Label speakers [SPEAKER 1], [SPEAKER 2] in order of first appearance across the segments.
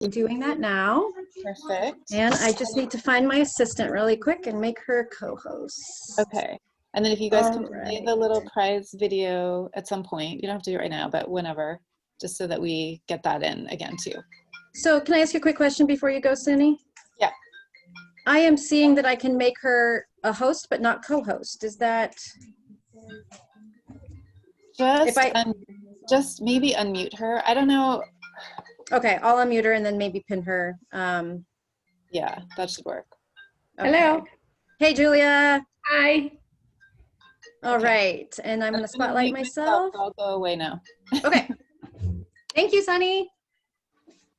[SPEAKER 1] Doing that now.
[SPEAKER 2] Perfect.
[SPEAKER 1] And I just need to find my assistant really quick and make her co-host.
[SPEAKER 2] Okay. And then if you guys can
[SPEAKER 1] All
[SPEAKER 2] play
[SPEAKER 1] right.
[SPEAKER 2] the little prize video at some point, you don't have to do it right now, but whenever, just so that we get that in again too.
[SPEAKER 1] So can I ask you a quick question before you go, Sunny?
[SPEAKER 2] Yeah.
[SPEAKER 1] I am seeing that I can make her a host, but not co-host. Is that?
[SPEAKER 2] Just maybe unmute her. I don't know.
[SPEAKER 1] Okay, I'll unmute her and then maybe pin her.
[SPEAKER 2] Yeah, that should work.
[SPEAKER 1] Okay.
[SPEAKER 3] Hello.
[SPEAKER 1] Hey, Julia.
[SPEAKER 3] Hi.
[SPEAKER 1] All right, and I'm going to spotlight myself.
[SPEAKER 2] I'll go away now.
[SPEAKER 1] Okay. Thank you, Sunny.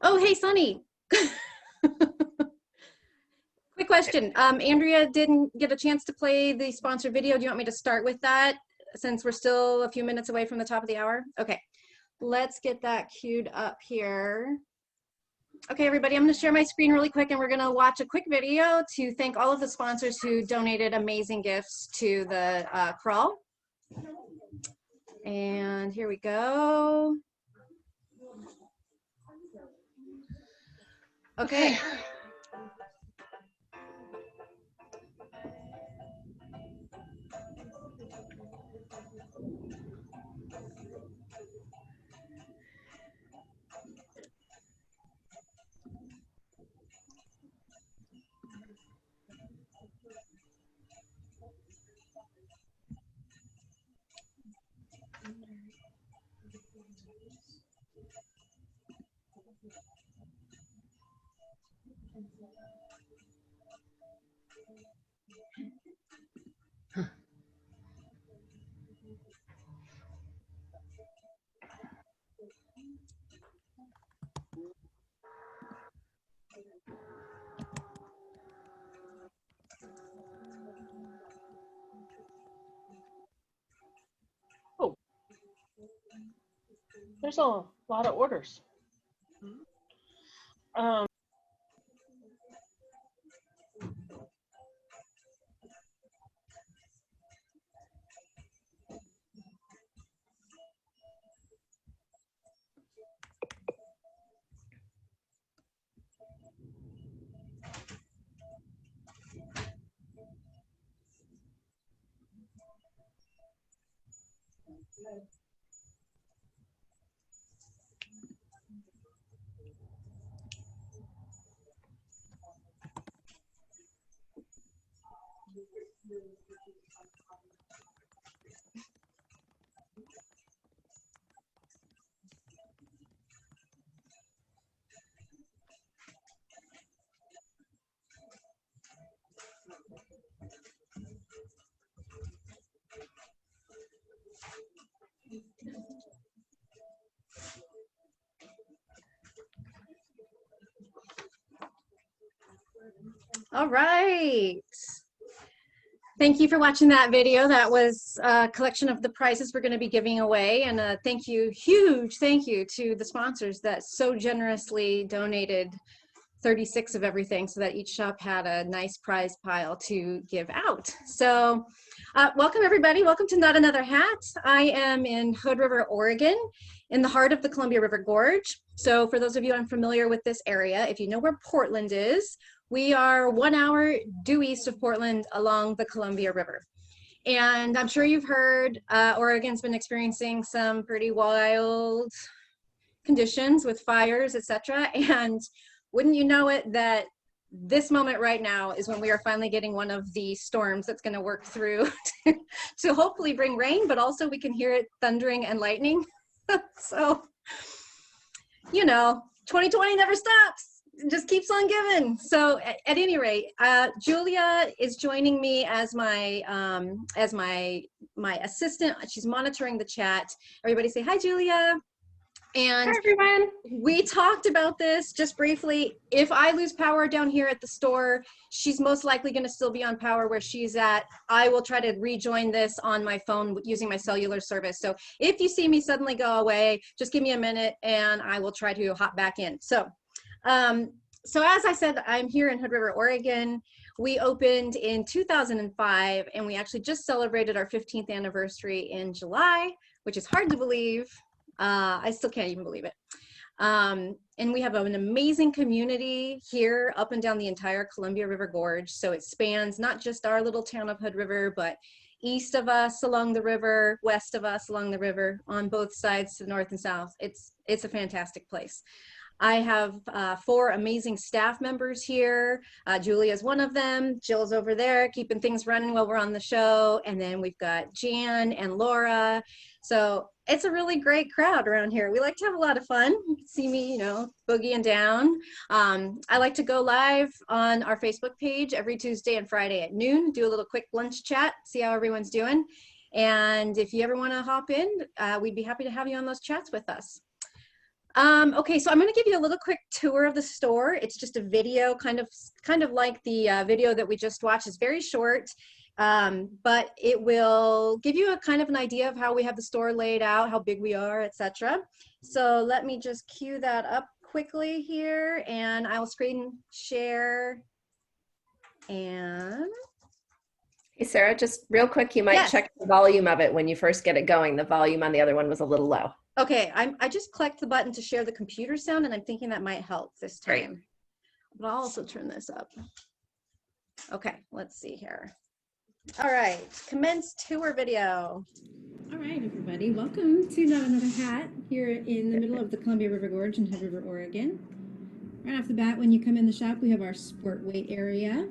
[SPEAKER 1] Oh, hey, Sunny. Quick question. Andrea didn't get a chance to play the sponsored video. Do you want me to start with that since we're still a few minutes away from the top of the hour? Okay. Let's get that queued up here. Okay, everybody, I'm going to share my screen really quick and we're going to watch a quick video to thank all of the sponsors who donated amazing gifts to the crawl. And here we go. Okay.
[SPEAKER 3] Oh, there's a lot of orders.
[SPEAKER 1] All right. Thank you for watching that video. That was a collection of the prizes we're going to be giving away. And thank you, huge thank you to the sponsors that so generously donated 36 of everything so that each shop had a nice prize pile to give out. So welcome everybody. Welcome to Not Another Hat. I am in Hood River, Oregon, in the heart of the Columbia River Gorge. So for those of you unfamiliar with this area, if you know where Portland is, we are 1 hour due east of Portland along the Columbia River. And I'm sure you've heard Oregon's been experiencing some pretty wild conditions with fires, etc. And wouldn't you know it that this moment right now is when we are finally getting one of the storms that's going to work through to hopefully bring rain, but also we can hear it thundering and lightning. So, you know, 2020 never stops. It just keeps on giving. So at any rate, Julia is joining me as my assistant. She's monitoring the chat. Everybody say hi, Julia. And
[SPEAKER 3] hi, everyone.
[SPEAKER 1] We talked about this just briefly. If I lose power down here at the store, she's most likely going to still be on power where she's at. I will try to rejoin this on my phone using my cellular service. So if you see me suddenly go away, just give me a minute and I will try to hop back in. So as I said, I'm here in Hood River, Oregon. We opened in 2005 and we actually just celebrated our 15th anniversary in July, which is hard to believe. I still can't even believe it. And we have an amazing community here up and down the entire Columbia River Gorge. So it spans not just our little town of Hood River, but east of us along the river, west of us along the river, on both sides to the north and south. It's a fantastic place. I have 4 amazing staff members here. Julia's one of them. Jill's over there keeping things running while we're on the show. And then we've got Jan and Laura. So it's a really great crowd around here. We like to have a lot of fun. You can see me, you know, boogieing down. I like to go live on our Facebook page every Tuesday and Friday at noon, do a little quick lunch chat, see how everyone's doing. And if you ever want to hop in, we'd be happy to have you on those chats with us. Okay, so I'm going to give you a little quick tour of the store. It's just a video, kind of like the video that we just watched. It's very short, but it will give you a kind of an idea of how we have the store laid out, how big we are, etc. So let me just cue that up quickly here, and I will screen share. And
[SPEAKER 4] hey, Sarah, just real quick, you might check the volume of it when you first get it going. The volume on the other one was a little low.
[SPEAKER 1] Okay, I just clicked the button to share the computer sound, and I'm thinking that might help this time.
[SPEAKER 4] Great.
[SPEAKER 1] But I'll also turn this up. Okay, let's see here. All right, commence tour video.
[SPEAKER 5] All right, everybody, welcome to Not Another Hat here in the middle of the Columbia River Gorge in Hood River, Oregon. Right off the bat, when you come in the shop, we have our sport weight area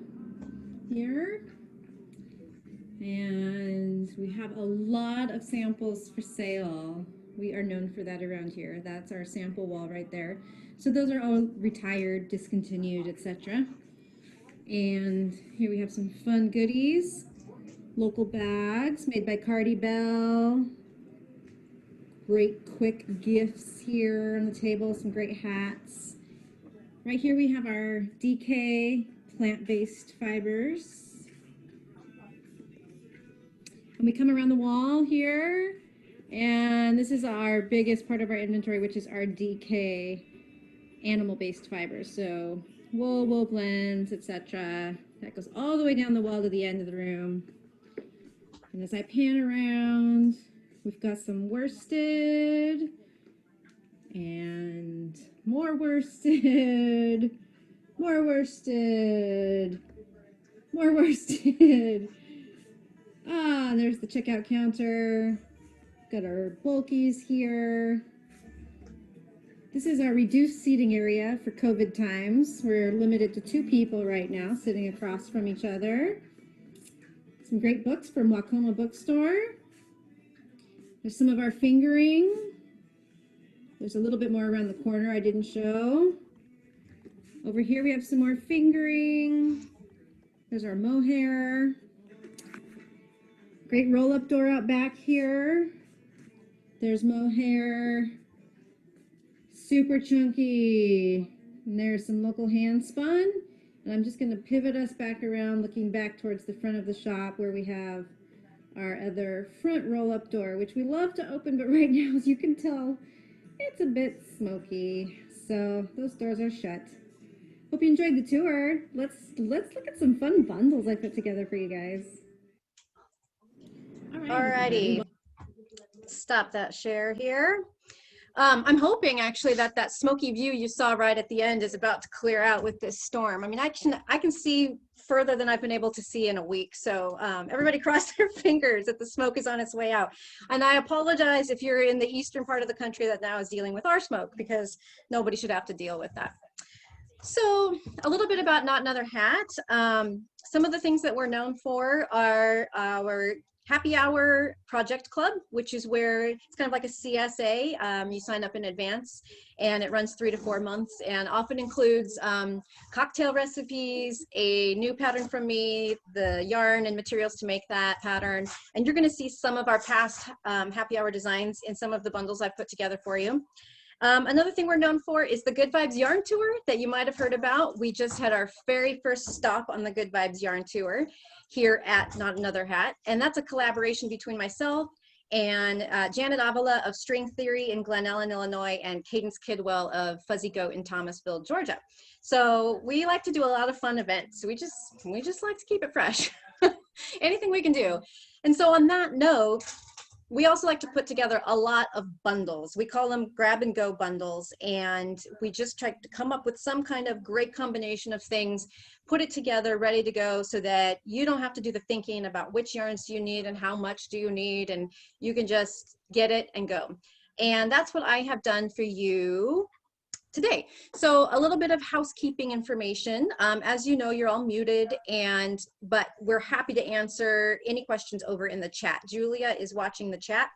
[SPEAKER 5] here. And we have a lot of samples for sale. We are known for that around here. That's our sample wall right there. So those are all retired, discontinued, etc. And here we have some fun goodies. Local bags made by Cardi Bell. Great quick gifts here on the table, some great hats. Right here we have our DK plant-based fibers. And we come around the wall here. And this is our biggest part of our inventory, which is our DK animal-based fibers. So wool blends, etc. That goes all the way down the wall to the end of the room. And as I pan around, we've got some worsted and more worsted, more worsted, more worsted. Ah, there's the checkout counter. Got our bulkies here. This is our reduced seating area for COVID times. We're limited to 2 people right now sitting across from each other. Some great books from Wacoma Bookstore. There's some of our fingering. There's a little bit more around the corner I didn't show. Over here we have some more fingering. There's our mohair. Great roll-up door out back here. There's mohair, super chunky. And there's some local hand spun. And I'm just going to pivot us back around, looking back towards the front of the shop where we have our other front roll-up door, which we love to open, but right now, as you can tell, it's a bit smoky. So those doors are shut. Hope you enjoyed the tour. Let's look at some fun bundles I put together for you guys.
[SPEAKER 1] Alrighty. Stop that share here. I'm hoping actually that smoky view you saw right at the end is about to clear out with this storm. I mean, I can see further than I've been able to see in a week. So everybody cross their fingers that the smoke is on its way out. And I apologize if you're in the eastern part of the country that now is dealing with our smoke, because nobody should have to deal with that. So a little bit about Not Another Hat. Some of the things that we're known for are our Happy Hour Project Club, which is where it's kind of like a CSA. You sign up in advance and it runs 3 to 4 months and often includes cocktail recipes, a new pattern from me, the yarn and materials to make that pattern. And you're going to see some of our past Happy Hour designs in some of the bundles I've put together for you. Another thing we're known for is the Good Vibes Yarn Tour that you might have heard about. We just had our very first stop on the Good Vibes Yarn Tour here at Not Another Hat. And that's a collaboration between myself and Janet Avila of String Theory in Glen Ellen, Illinois, and Cadence Kidwell of Fuzzy Goat in Thomasville, Georgia. So we like to do a lot of fun events. We just like to keep it fresh. Anything we can do. And so on that note, we also like to put together a lot of bundles. We call them grab and go bundles, and we just try to come up with some kind of great combination of things, put it together, ready to go, so that you don't have to do the thinking about which yarns do you need and how much do you need, and you can just get it and go. And that's what I have done for you today. So a little bit of housekeeping information. As you know, you're all muted, but we're happy to answer any questions over in the chat. Julia is watching the chat,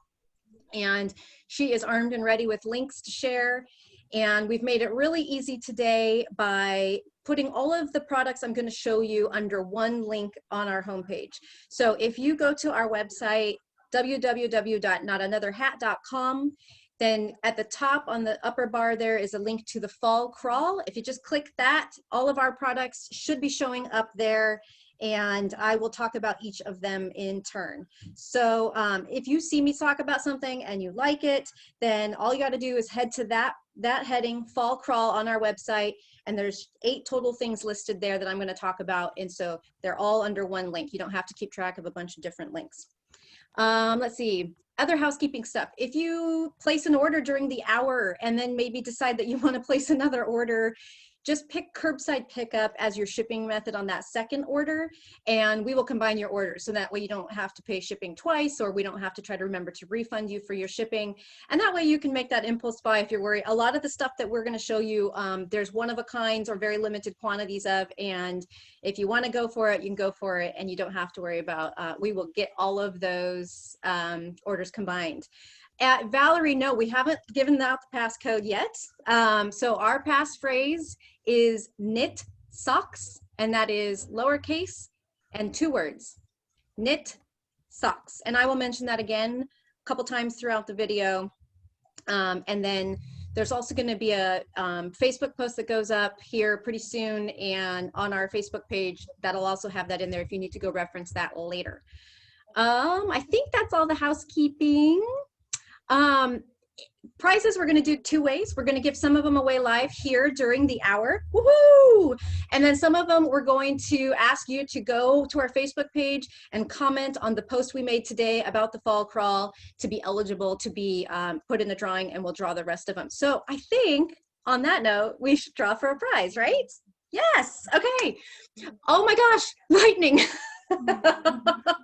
[SPEAKER 1] and she is armed and ready with links to share. And we've made it really easy today by putting all of the products I'm going to show you under one link on our homepage. So if you go to our website, www.notanotherhat.com, then at the top on the upper bar there is a link to the fall crawl. If you just click that, all of our products should be showing up there, and I will talk about each of them in turn. So if you see me talk about something and you like it, then all you got to do is head to that heading, fall crawl, on our website, and there's 8 total things listed there that I'm going to talk about, and so they're all under one link. You don't have to keep track of a bunch of different links. Let's see, other housekeeping stuff. If you place an order during the hour and then maybe decide that you want to place another order, just pick curbside pickup as your shipping method on that second order, and we will combine your orders. So that way you don't have to pay shipping twice, or we don't have to try to remember to refund you for your shipping. And that way you can make that impulse buy if you're worried. A lot of the stuff that we're going to show you, there's one of a kinds or very limited quantities of, and if you want to go for it, you can go for it, and you don't have to worry about, we will get all of those orders combined. At Valerie, no, we haven't given out the passcode yet. So our passphrase is knit socks, and that is lowercase and 2 words, knit socks. And I will mention that again a couple times throughout the video. And then there's also going to be a Facebook post that goes up here pretty soon, and on our Facebook page that'll also have that in there if you need to go reference that later. I think that's all the housekeeping. Prizes we're going to do 2 ways. We're going to give some of them away live here during the hour. Woohoo! And then some of them we're going to ask you to go to our Facebook page and comment on the post we made today about the fall crawl to be eligible to be put in the drawing, and we'll draw the rest of them. So I think on that note, we should draw for a prize, right? Yes. Okay. Oh my gosh, lightning.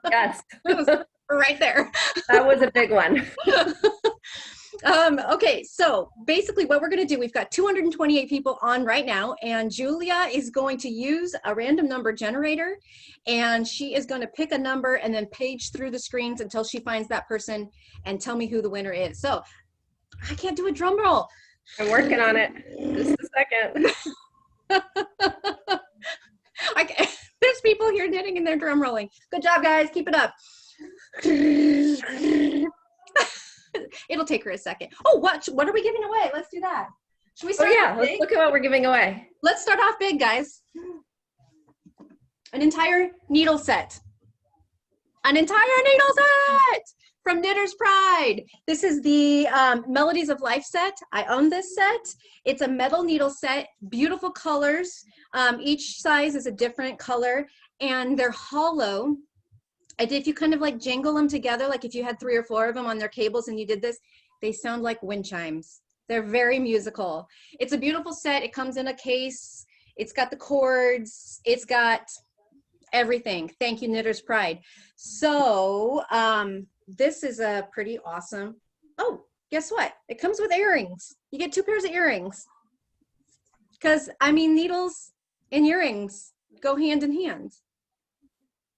[SPEAKER 4] Yes.
[SPEAKER 1] It was right there.
[SPEAKER 4] That was a big one.
[SPEAKER 1] Okay, so basically what we're going to do, we've got 228 people on right now, and Julia is going to use a random number generator, and she is going to pick a number and then page through the screens until she finds that person and tell me who the winner is. So I can't do a drum roll.
[SPEAKER 4] I'm working on it. Just a second.
[SPEAKER 1] There's people here knitting and they're drum rolling. Good job, guys. Keep it up. It'll take her a second. Oh, what are we giving away? Let's do that. Should we start off big?
[SPEAKER 4] Let's look at what we're giving away.
[SPEAKER 1] Let's start off big, guys. An entire needle set. An entire needle set from Knitter's Pride. This is the Melodies of Life set. I own this set. It's a metal needle set, beautiful colors. Each size is a different color, and they're hollow. And if you kind of like jingle them together, like if you had 3 or 4 of them on their cables and you did this, they sound like wind chimes. They're very musical. It's a beautiful set. It comes in a case. It's got the cords. It's got everything. Thank you, Knitter's Pride. So this is a pretty awesome. Oh, guess what? It comes with earrings. You get 2 pairs of earrings. Because, I mean, needles and earrings go hand in hand,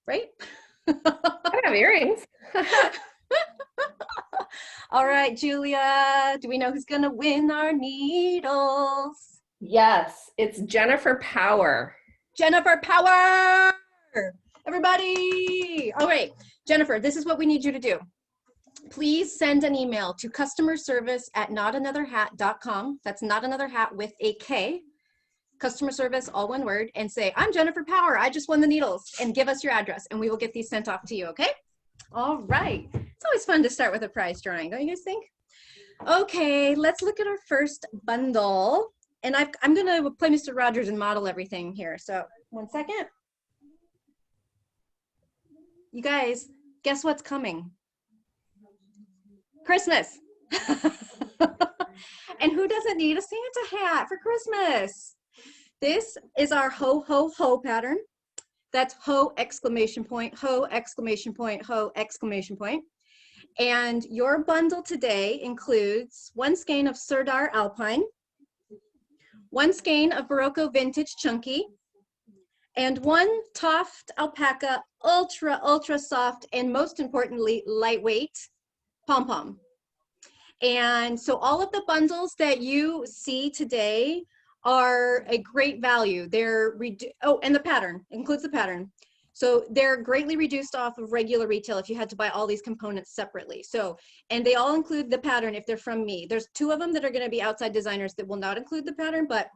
[SPEAKER 1] right?
[SPEAKER 4] I have earrings.
[SPEAKER 1] All right, Julia, do we know who's gonna win our needles?
[SPEAKER 4] Yes, it's Jennifer Power.
[SPEAKER 1] Jennifer Power! Everybody! All right, Jennifer, this is what we need you to do. Please send an email to customerservice@notanotherhat.com. That's not another hat with a K. Customer service, all one word, and say, I'm Jennifer Power, I just won the needles, and give us your address, and we will get these sent off to you, okay? All right. It's always fun to start with a prize drawing, don't you guys think? Okay, let's look at our first bundle. And I'm going to play Mr. Rogers and model everything here. So, 1 second. You guys, guess what's coming? Christmas. And who doesn't need a Santa hat for Christmas? This is our ho, ho, ho pattern. That's ho, exclamation point, ho, exclamation point, ho, exclamation point. And your bundle today includes 1 skein of Serdar Alpine, 1 skein of Barocco Vintage Chunky, and 1 Toft Alpaca ultra, ultra soft, and most importantly, lightweight pom-pom. And so all of the bundles that you see today are a great value. They're, oh, and the pattern, includes the pattern. So they're greatly reduced off of regular retail if you had to buy all these components separately. So, and they all include the pattern if they're from me. There's 2 of them that are gonna be outside designers that will not include the pattern, but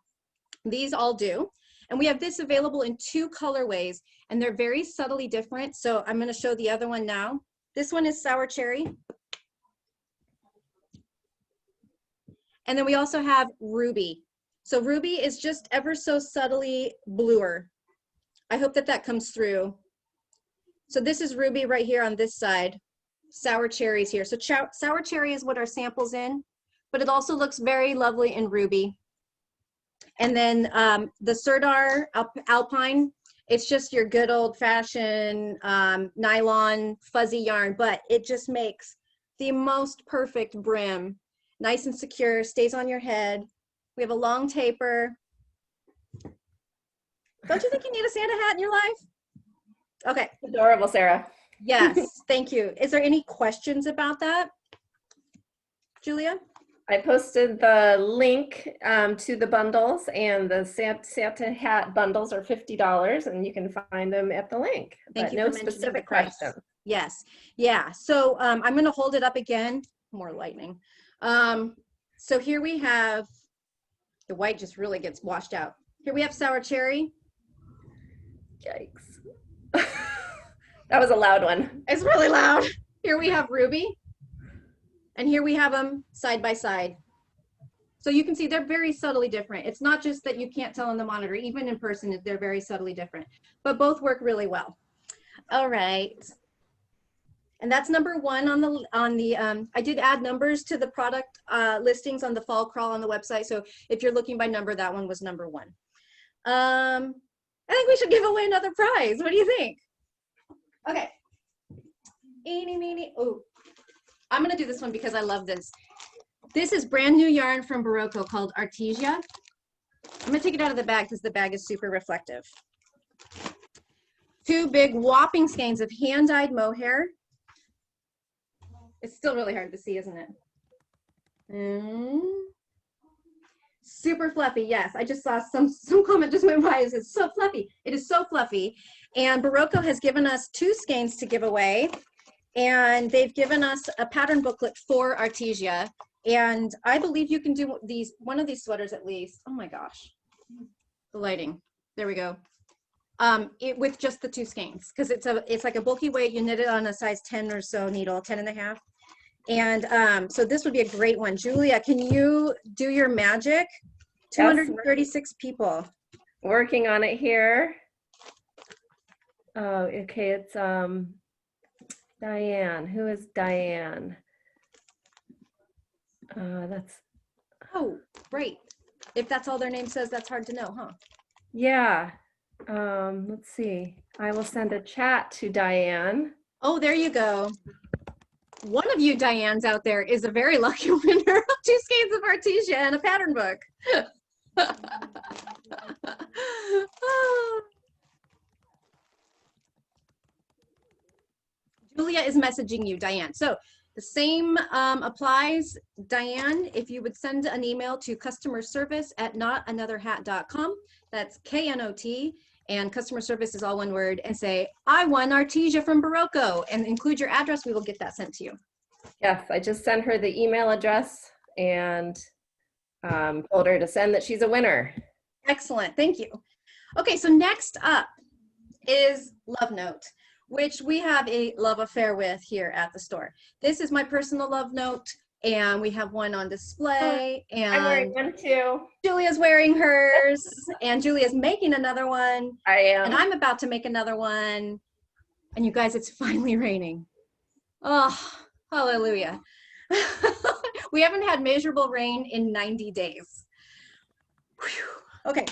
[SPEAKER 1] these all do. And we have this available in 2 colorways, and they're very subtly different. So I'm gonna show the other one now. This one is Sour Cherry. And then we also have Ruby. So Ruby is just ever so subtly bluer. I hope that that comes through. So this is Ruby right here on this side. Sour Cherry's here. So Sour Cherry is what our sample's in, but it also looks very lovely in Ruby. And then the Serdar Alpine, it's just your good old fashioned nylon fuzzy yarn, but it just makes the most perfect brim. Nice and secure, stays on your head. We have a long taper. Don't you think you need a Santa hat in your life? Okay.
[SPEAKER 4] Adorable, Sarah.
[SPEAKER 1] Yes, thank you. Is there any questions about that, Julia?
[SPEAKER 4] I posted the link to the bundles, and the Santa hat bundles are $50, and you can find them at the link.
[SPEAKER 1] Thank
[SPEAKER 4] but
[SPEAKER 1] you
[SPEAKER 4] no
[SPEAKER 1] for mentioning
[SPEAKER 4] specific
[SPEAKER 1] the price.
[SPEAKER 4] question.
[SPEAKER 1] Yes, yeah. So I'm going to hold it up again. More lightning. So here we have, the white just really gets washed out. Here we have Sour Cherry.
[SPEAKER 4] Yikes. That was a loud one.
[SPEAKER 1] It's really loud. Here we have Ruby. And here we have them side by side. So you can see they're very subtly different. It's not just that you can't tell on the monitor, even in person, they're very subtly different, but both work really well. All right. And that's number 1 on the, I did add numbers to the product listings on the fall crawl on the website. So if you're looking by number, that one was number 1. I think we should give away another prize. What do you think? Okay. Eeny, meeny, oh. I'm gonna do this one because I love this. This is brand new yarn from Barocco called Artesia. I'm gonna take it out of the bag because the bag is super reflective. 2 big whopping skeins of hand-dyed mohair. It's still really hard to see, isn't it? Super fluffy, yes. I just saw some comment just went by. It says so fluffy. It is so fluffy. And Barocco has given us 2 skeins to give away. And they've given us a pattern booklet for Artesia. And I believe you can do one of these sweaters at least. Oh my gosh, the lighting. There we go. With just the 2 skeins, because it's like a bulky weight. You knit it on a size 10 or so needle, 10.5. And so this would be a great one. Julia, can you do your magic? 236 people.
[SPEAKER 4] Working on it here. Oh, okay, it's Diane. Who is Diane? That's.
[SPEAKER 1] Oh, great. If that's all their name says, that's hard to know, huh?
[SPEAKER 4] Yeah. Let's see. I will send a chat to Diane.
[SPEAKER 1] Oh, there you go. One of you Dianes out there is a very lucky winner of 2 skeins of Artesia and a pattern book. Julia is messaging you, Diane. So the same applies, Diane, if you would send an email to customerservice@notanotherhat.com. That's KNOT, and customer service is all one word, and say, I won Artesia from Barocco, and include your address. We will get that sent to you.
[SPEAKER 4] Yes, I just sent her the email address and told her to send that she's a winner.
[SPEAKER 1] Excellent, thank you. Okay, so next up is Love Note, which we have a love affair with here at the store. This is my personal love note, and we have one on display, and
[SPEAKER 4] I'm wearing one too.
[SPEAKER 1] Julia's wearing hers, and Julia's making another one.
[SPEAKER 4] I am.
[SPEAKER 1] And I'm about to make another one. And you guys, it's finally raining. Oh, hallelujah. We haven't had measurable rain in 90 days. Whew. Okay,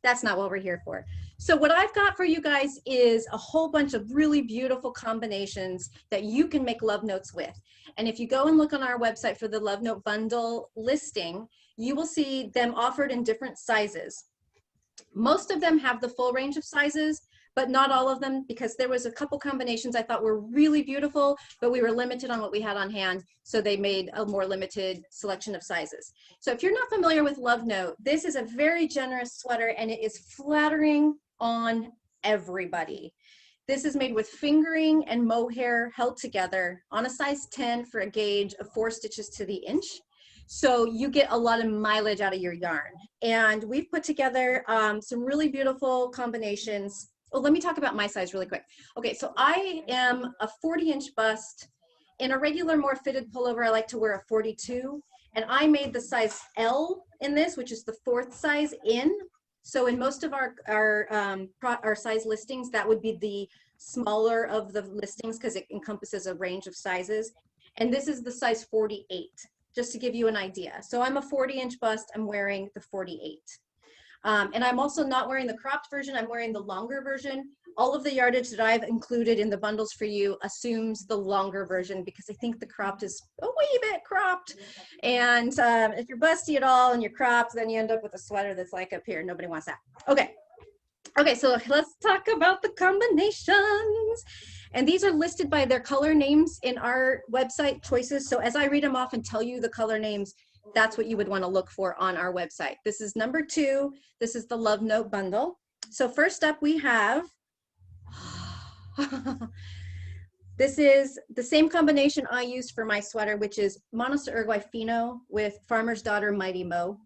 [SPEAKER 1] that's not what we're here for. So what I've got for you guys is a whole bunch of really beautiful combinations that you can make love notes with. And if you go and look on our website for the Love Note bundle listing, you will see them offered in different sizes. Most of them have the full range of sizes, but not all of them, because there was a couple combinations I thought were really beautiful, but we were limited on what we had on hand, so they made a more limited selection of sizes. So if you're not familiar with Love Note, this is a very generous sweater, and it is flattering on everybody. This is made with fingering and mohair held together on a size 10 for a gauge of 4 stitches to the inch. So you get a lot of mileage out of your yarn. And we've put together some really beautiful combinations. Oh, let me talk about my size really quick. Okay, so I am a 40-inch bust. In a regular, more fitted pullover, I like to wear a 42. And I made the size L in this, which is the 4th size in. So in most of our size listings, that would be the smaller of the listings because it encompasses a range of sizes. And this is the size 48, just to give you an idea. So I'm a 40-inch bust, I'm wearing the 48. And I'm also not wearing the cropped version, I'm wearing the longer version. All of the yardage that I've included in the bundles for you assumes the longer version because I think the cropped is a wee bit cropped. And if you're busty at all and you're cropped, then you end up with a sweater that's like up here. Nobody wants that. Okay. Okay, so let's talk about the combinations. And these are listed by their color names in our website choices. So as I read them off and tell you the color names, that's what you would want to look for on our website. This is number 2. This is the Love Note bundle. So first up we have, this is the same combination I used for my sweater, which is Monos Uruguay Fino with Farmer's Daughter Mighty Mo.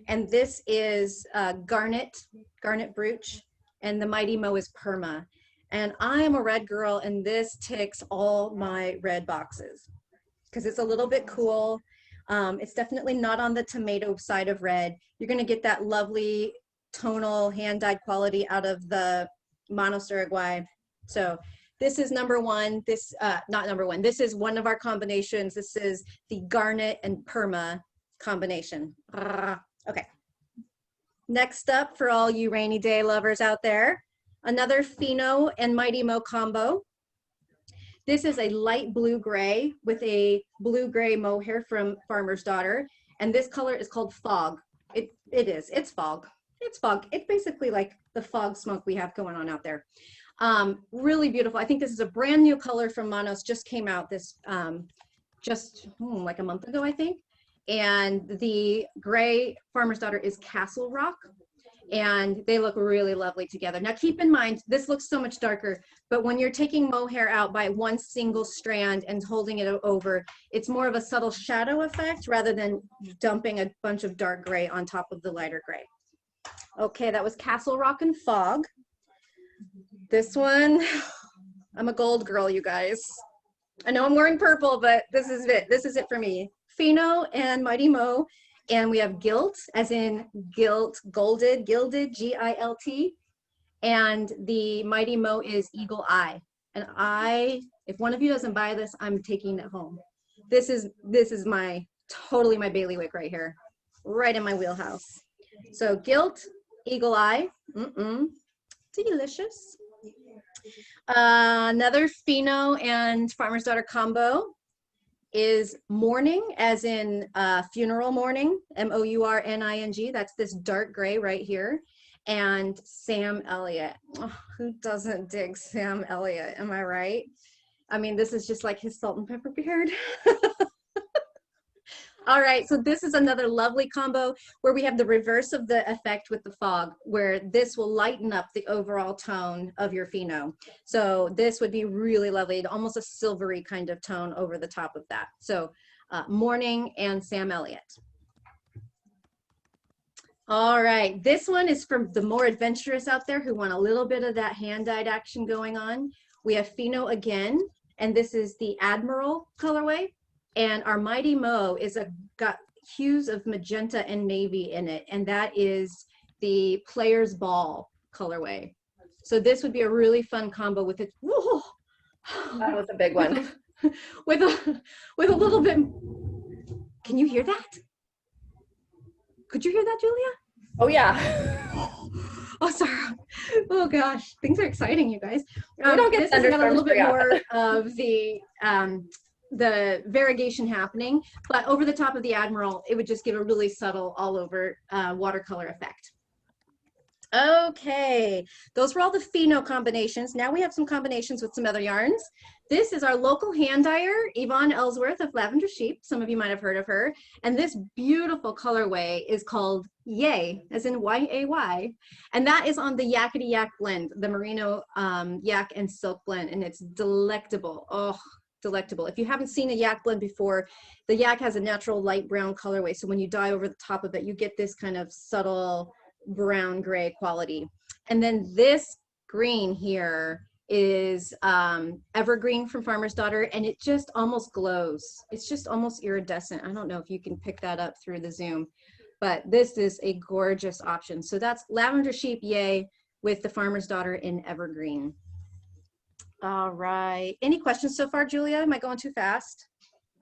[SPEAKER 1] And this is garnet brooch, and the Mighty Mo is perma. And I am a red girl, and this ticks all my red boxes because it's a little bit cool. It's definitely not on the tomato side of red. You're going to get that lovely tonal hand-dyed quality out of the Monos Uruguay. So this is number 1. This, not number 1. This is one of our combinations. This is the garnet and perma combination. Okay. Next up, for all you rainy day lovers out there, another Fino and Mighty Mo combo. This is a light blue gray with a blue gray mohair from Farmer's Daughter. And this color is called Fog. It's fog. It's fog. It's basically like the fog smoke we have going on out there. Really beautiful. I think this is a brand new color from Monos, just came out this, like a month ago, I think. And the gray Farmer's Daughter is Castle Rock. And they look really lovely together. Now keep in mind, this looks so much darker, but when you're taking mohair out by one single strand and holding it over, it's more of a subtle shadow effect rather than dumping a bunch of dark gray on top of the lighter gray. Okay, that was Castle Rock and Fog. This one, I'm a gold girl, you guys. I know I'm wearing purple, but this is it. This is it for me. Fino and Mighty Mo. And we have gilt, as in gilt, gilded, G-I-L-T. And the Mighty Mo is Eagle Eye. And if one of you doesn't buy this, I'm taking it home. This is totally my bailiwick right here, right in my wheelhouse. So gilt, Eagle Eye, delicious. Another Fino and Farmer's Daughter combo is mourning, as in funeral mourning, M-O-U-R-N-I-N-G. That's this dark gray right here. And Sam Elliott. Oh, who doesn't dig Sam Elliott? Am I right? I mean, this is just like his salt and pepper beard. All right, so this is another lovely combo where we have the reverse of the effect with the fog, where this will lighten up the overall tone of your Fino. So this would be really lovely, almost a silvery kind of tone over the top of that. So Morning and Sam Elliott. All right, this one is from the more adventurous out there who want a little bit of that hand-dyed action going on. We have Fino again, and this is the Admiral colorway. And our Mighty Mo got hues of magenta and navy in it, and that is the Player's Ball colorway. So this would be a really fun combo with it. Whoa.
[SPEAKER 4] That was a big one.
[SPEAKER 1] with a little bit. Can you hear that? Could you hear that, Julia?
[SPEAKER 4] Oh yeah.
[SPEAKER 1] Oh, sorry. Oh gosh, things are exciting, you guys.
[SPEAKER 4] We don't get
[SPEAKER 1] This has got a
[SPEAKER 4] thunderstorms
[SPEAKER 1] little bit
[SPEAKER 4] very often.
[SPEAKER 1] more of the variegation happening, but over the top of the Admiral, it would just give a really subtle all over watercolor effect. Okay, those were all the pheno combinations. Now we have some combinations with some other yarns. This is our local hand dyer, Yvonne Ellsworth of Lavender Sheep. Some of you might have heard of her. And this beautiful colorway is called Yay, as in Y-A-Y. And that is on the Yakety Yak blend, the Merino Yak and Silk blend. And it's delectable. Oh, delectable. If you haven't seen a yak blend before, the yak has a natural light brown colorway. So when you dye over the top of it, you get this kind of subtle brown gray quality. And then this green here is evergreen from Farmer's Daughter, and it just almost glows. It's just almost iridescent. I don't know if you can pick that up through the Zoom, but this is a gorgeous option. So that's Lavender Sheep Yay with the Farmer's Daughter in evergreen. All right, any questions so far, Julia? Am I going too fast?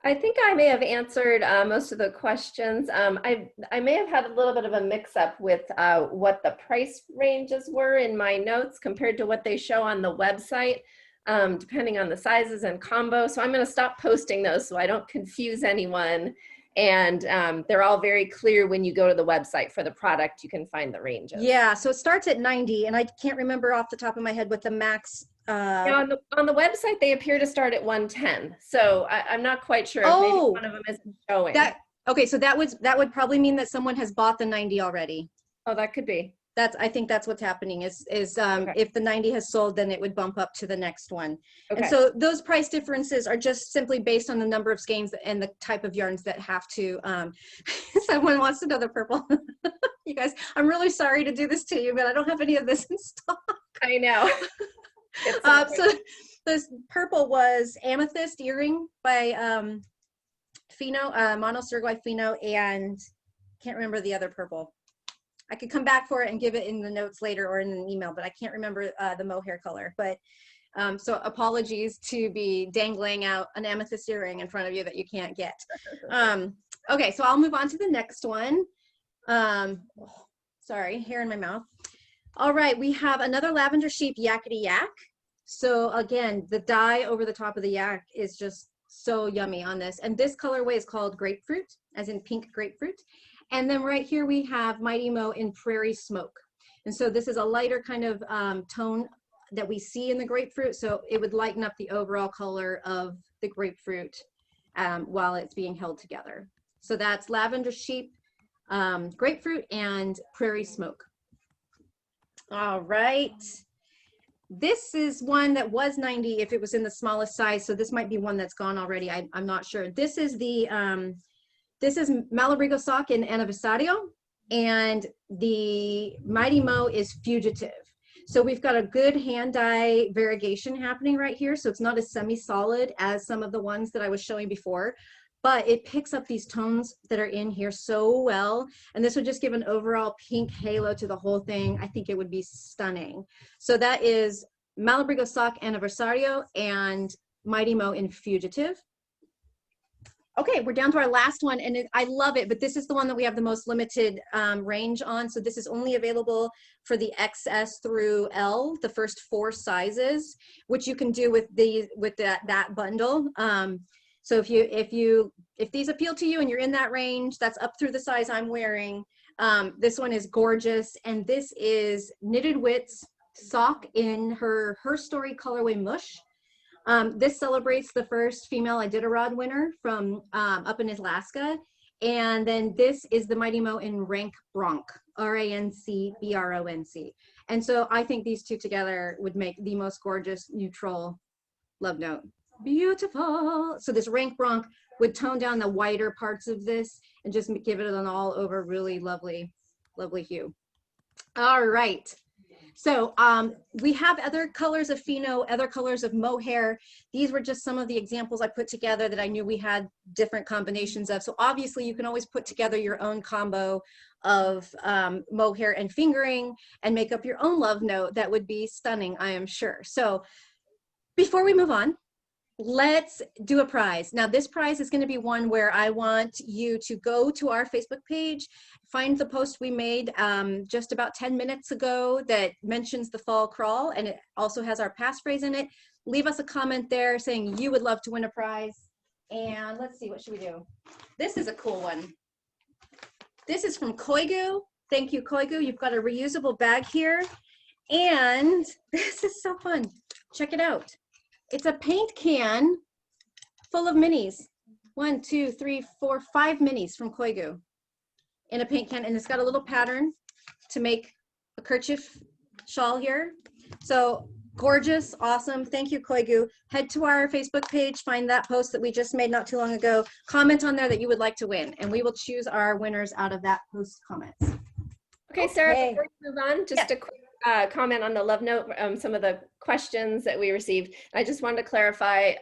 [SPEAKER 4] I think I may have answered most of the questions. I may have had a little bit of a mix-up with what the price ranges were in my notes compared to what they show on the website, depending on the sizes and combo. So I'm going to stop posting those so I don't confuse anyone. And they're all very clear when you go to the website for the product. You can find the ranges.
[SPEAKER 1] Yeah, so it starts at 90, and I can't remember off the top of my head what the max.
[SPEAKER 4] Yeah, on the website, they appear to start at 110. So I'm not quite sure if maybe one of them isn't showing.
[SPEAKER 1] Okay, so that would probably mean that someone has bought the 90 already.
[SPEAKER 4] Oh, that could be.
[SPEAKER 1] I think that's what's happening is
[SPEAKER 4] Okay.
[SPEAKER 1] if the 90 has sold, then it would bump up to the next one.
[SPEAKER 4] Okay.
[SPEAKER 1] And so those price differences are just simply based on the number of skeins and the type of yarns that have to, someone wants to know the purple. You guys, I'm really sorry to do this to you, but I don't have any of this in stock.
[SPEAKER 4] I know.
[SPEAKER 1] So this purple was Amethyst Earring by Pheno, Mono Sergoi Pheno, and can't remember the other purple. I could come back for it and give it in the notes later or in an email, but I can't remember the mohair color. But so apologies to be dangling out an amethyst earring in front of you that you can't get. Okay, so I'll move on to the next one. Sorry, hair in my mouth. All right, we have another Lavender Sheep Yakety Yak. So again, the dye over the top of the yak is just so yummy on this. And this colorway is called Grapefruit, as in pink grapefruit. And then right here we have Mighty Mo in Prairie Smoke. And so this is a lighter kind of tone that we see in the grapefruit. So it would lighten up the overall color of the grapefruit while it's being held together. So that's Lavender Sheep, Grapefruit, and Prairie Smoke. All right. This is one that was 90 if it was in the smallest size. So this might be one that's gone already. I'm not sure. This is the this is Malabrigo Sock in Aniversario, and the Mighty Mo is Fugitive. So we've got a good hand dye variegation happening right here. So it's not as semi-solid as some of the ones that I was showing before, but it picks up these tones that are in here so well. And this would just give an overall pink halo to the whole thing. I think it would be stunning. So that is Malabrigo Sock Aniversario and Mighty Mo in Fugitive. Okay, we're down to our last one, and I love it, but this is the one that we have the most limited range on. So this is only available for the XS through L, the first 4 sizes, which you can do with that bundle. So if these appeal to you and you're in that range, that's up through the size I'm wearing. This one is gorgeous, and this is Knitted Wits Sock in her Story colorway Mush. This celebrates the first female Iditarod winner from up in Alaska. And then this is the Mighty Mo in Rank Bronc, R-A-N-C-B-R-O-N-C. And so I think these two together would make the most gorgeous neutral love note. Beautiful. So this Rank Bronc would tone down the whiter parts of this and just give it an all over really lovely, lovely hue. All right. So we have other colors of pheno, other colors of mohair. These were just some of the examples I put together that I knew we had different combinations of. So obviously you can always put together your own combo of mohair and fingering and make up your own love note that would be stunning, I am sure. So before we move on, let's do a prize. Now this prize is going to be one where I want you to go to our Facebook page, find the post we made just about 10 minutes ago that mentions the fall crawl, and it also has our passphrase in it. Leave us a comment there saying you would love to win a prize. And let's see, what should we do? This is a cool one. This is from Koigu. Thank you, Koigu. You've got a reusable bag here. And this is so fun. Check it out. It's a paint can full of minis. 1, 2, 3, 4, 5 minis from Koigu in a paint can. And it's got a little pattern to make a kerchief shawl here. So gorgeous, awesome. Thank you, Koigu. Head to our Facebook page, find that post that we just made not too long ago. Comment on there that you would like to win, and we will choose our winners out of that post comments.
[SPEAKER 4] Okay, Sarah,
[SPEAKER 1] Okay.
[SPEAKER 4] before we move on, just a quick comment on the love note, some of the questions that we received. I just wanted to clarify,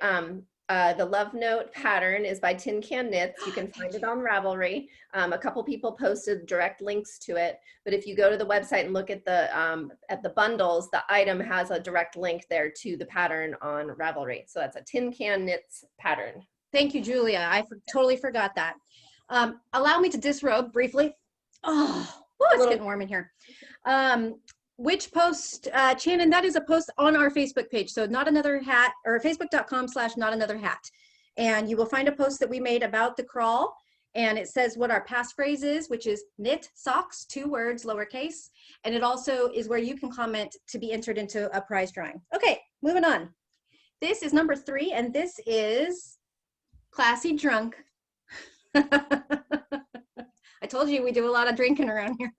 [SPEAKER 4] the love note pattern is by Tin Can Knits. You can find it on Ravelry. A couple people posted direct links to it, but if you go to the website and look at the bundles, the item has a direct link there to the pattern on Ravelry. So that's a Tin Can Knits pattern.
[SPEAKER 1] Thank you, Julia. I totally forgot that. Allow me to disrobe briefly. Oh, it's getting warm in here. Which post, Shannon, that is a post on our Facebook page. So Not Another Hat, or facebook.com/notanotherhat. And you will find a post that we made about the crawl. And it says what our passphrase is, which is knit socks, 2 words, lowercase. And it also is where you can comment to be entered into a prize drawing. Okay, moving on. This is number 3, and this is Classy Drunk. I told you we do a lot of drinking around here.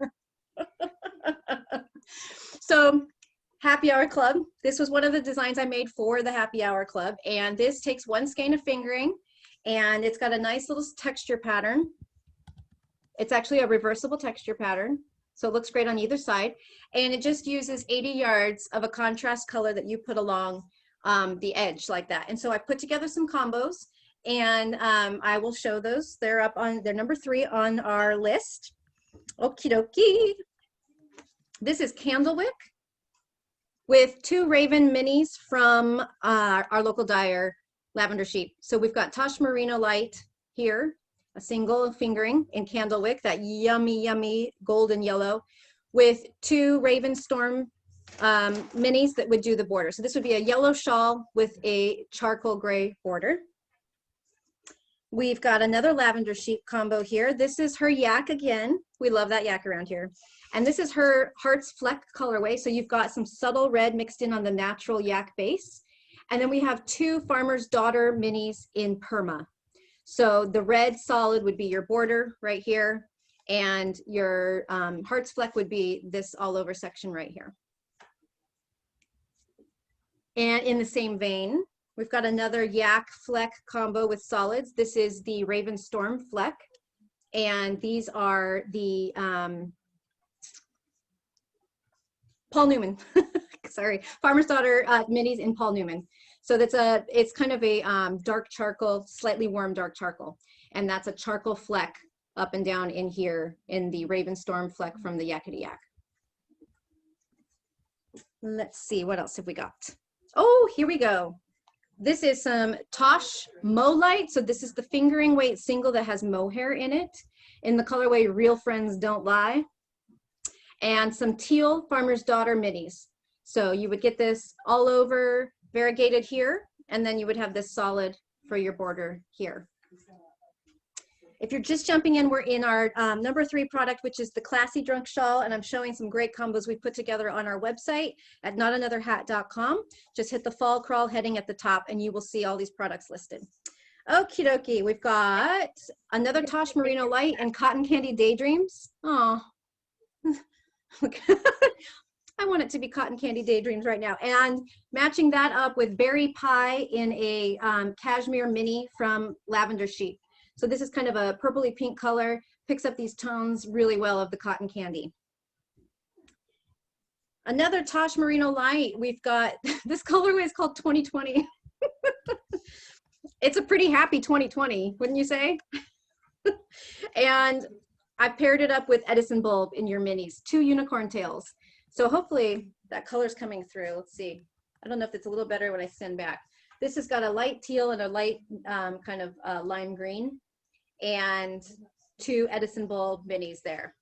[SPEAKER 1] So Happy Hour Club, this was one of the designs I made for the Happy Hour Club, and this takes 1 skein of fingering, and it's got a nice little texture pattern. It's actually a reversible texture pattern, so it looks great on either side, and it just uses 80 yards of a contrast color that you put along the edge like that. And so I put together some combos, and I will show those. They're up on, they're number 3 on our list. Okie dokie. This is Candlewick with 2 Raven minis from our local dyer, Lavender Sheep. So we've got Tosh Merino Light here, a single fingering in Candlewick, that yummy, yummy golden yellow, with 2 Raven Storm minis that would do the border. So this would be a yellow shawl with a charcoal gray border. We've got another Lavender Sheep combo here. This is her yak again. We love that yak around here. And this is her Heart's Fleck colorway. So you've got some subtle red mixed in on the natural yak base. And then we have 2 Farmer's Daughter minis in Perma. So the red solid would be your border right here. And your Heart's Fleck would be this all over section right here. And in the same vein, we've got another yak fleck combo with solids. This is the Raven Storm Fleck. And these are the Paul Newman, sorry, Farmer's Daughter minis in Paul Newman. So it's kind of a dark charcoal, slightly warm dark charcoal. And that's a charcoal fleck up and down in here in the Raven Storm Fleck from the Yakety Yak. Let's see, what else have we got? Oh, here we go. This is some Tosh Mo Light. So this is the fingering weight single that has mohair in it in the colorway Real Friends Don't Lie. And some teal Farmer's Daughter minis. So you would get this all over variegated here, and then you would have this solid for your border here. If you're just jumping in, we're in our number 3 product, which is the Classy Drunk Shawl, and I'm showing some great combos we put together on our website at notanotherhat.com. Just hit the fall crawl heading at the top, and you will see all these products listed. Okie dokie, we've got another Tosh Merino Light and Cotton Candy Daydreams. Oh, I want it to be Cotton Candy Daydreams right now. And matching that up with Berry Pie in a cashmere mini from Lavender Sheep. So this is kind of a purpley pink color, picks up these tones really well of the cotton candy. Another Tosh Merino Light, we've got, this colorway is called 2020. It's a pretty happy 2020, wouldn't you say? And I paired it up with Edison Bulb in your minis, 2 unicorn tails. So hopefully that color's coming through. Let's see. I don't know if it's a little better when I send back. This has got a light teal and a light kind of lime green, and 2 Edison bulb minis there.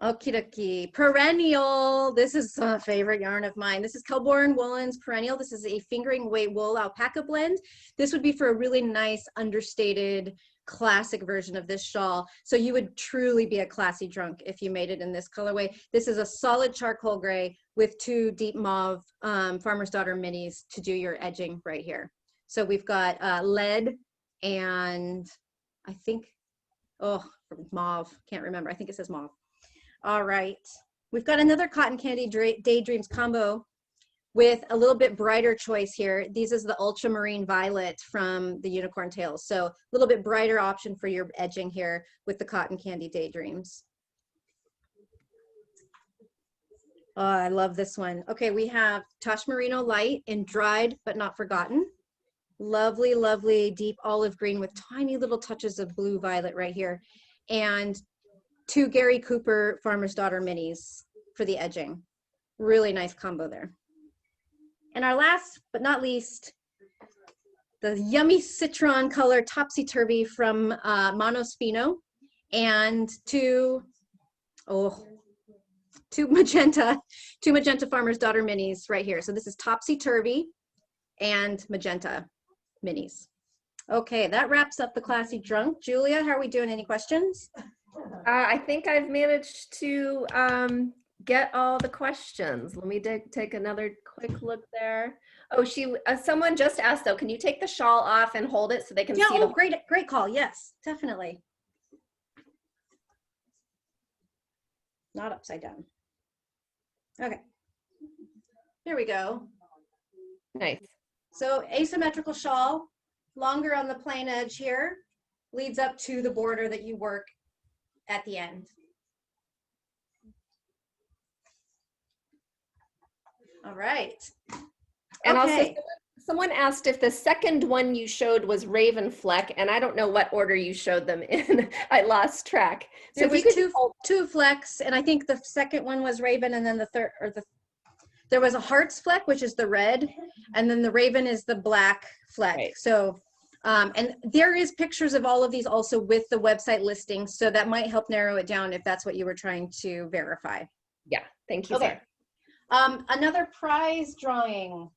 [SPEAKER 1] Okie dokie. Perennial. This is a favorite yarn of mine. This is Kelborn Woolens Perennial. This is a fingering weight wool alpaca blend. This would be for a really nice, understated, classic version of this shawl. So you would truly be a classy drunk if you made it in this colorway. This is a solid charcoal gray with 2 deep mauve Farmer's Daughter minis to do your edging right here. So we've got lead and I think, oh, mauve. Can't remember. I think it says mauve. All right, we've got another Cotton Candy Daydreams combo with a little bit brighter choice here. These is the Ultramarine Violet from the Unicorn Tails. So a little bit brighter option for your edging here with the Cotton Candy Daydreams. Oh, I love this one. Okay, we have Tosh Merino Light in Dried But Not Forgotten. Lovely, lovely deep olive green with tiny little touches of blue violet right here. And 2 Gary Cooper Farmer's Daughter minis for the edging. Really nice combo there. And our last but not least, the yummy citron color Topsy Turvy from Mono Spino, and 2 magenta Farmer's Daughter minis right here. So this is Topsy Turvy and magenta minis. Okay, that wraps up the classy drunk. Julia, how are we doing? Any questions?
[SPEAKER 4] I think I've managed to get all the questions. Let me take another quick look there. Oh, someone just asked though, can you take the shawl off and hold it so they can see?
[SPEAKER 1] Oh, great call. Yes, definitely. Not upside down. Okay, here we go.
[SPEAKER 4] Nice.
[SPEAKER 1] So asymmetrical shawl, longer on the plain edge here, leads up to the border that you work at the end. All right.
[SPEAKER 4] And
[SPEAKER 1] okay.
[SPEAKER 4] Also, someone asked if the second one you showed was Raven Fleck, and I don't know what order you showed them in. I lost track. So
[SPEAKER 1] there was two flecks, and I think the second one was Raven, and then the third, there was a Hearts fleck, which is the red, and then the Raven is the black fleck. Right. So, and there is pictures of all of these also with the website listing, so that might help narrow it down if that's what you were trying to verify.
[SPEAKER 4] Yeah, thank you.
[SPEAKER 1] Okay. Another prize drawing.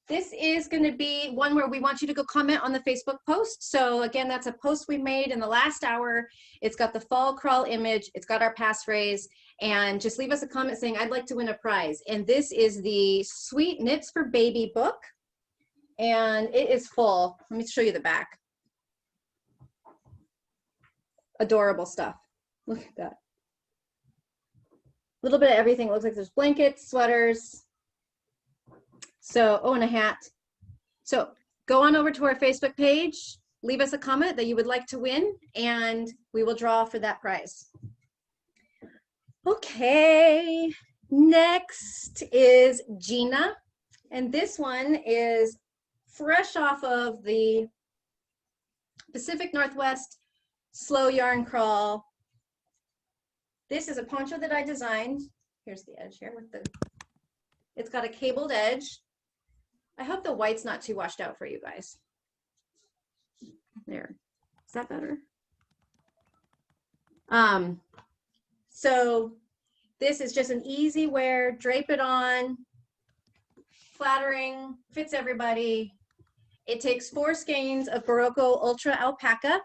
[SPEAKER 1] This is going to be one where we want you to go comment on the Facebook post. So again, that's a post we made in the last hour. It's got the fall crawl image. It's got our passphrase, and just leave us a comment saying, I'd like to win a prize. And this is the Sweet Knits for Baby book. And it is full. Let me show you the back. Adorable stuff. Look at that. A little bit of everything. It looks like there's blankets, sweaters. So, oh, and a hat. So go on over to our Facebook page, leave us a comment that you would like to win, and we will draw for that prize. Okay, next is Gina. And this one is fresh off of the Pacific Northwest Slow Yarn Crawl. This is a poncho that I designed. Here's the edge here with the, it's got a cabled edge. I hope the white's not too washed out for you guys. There, is that better? So this is just an easy wear, drape it on, flattering, fits everybody. It takes 4 skeins of Barocco Ultra Alpaca.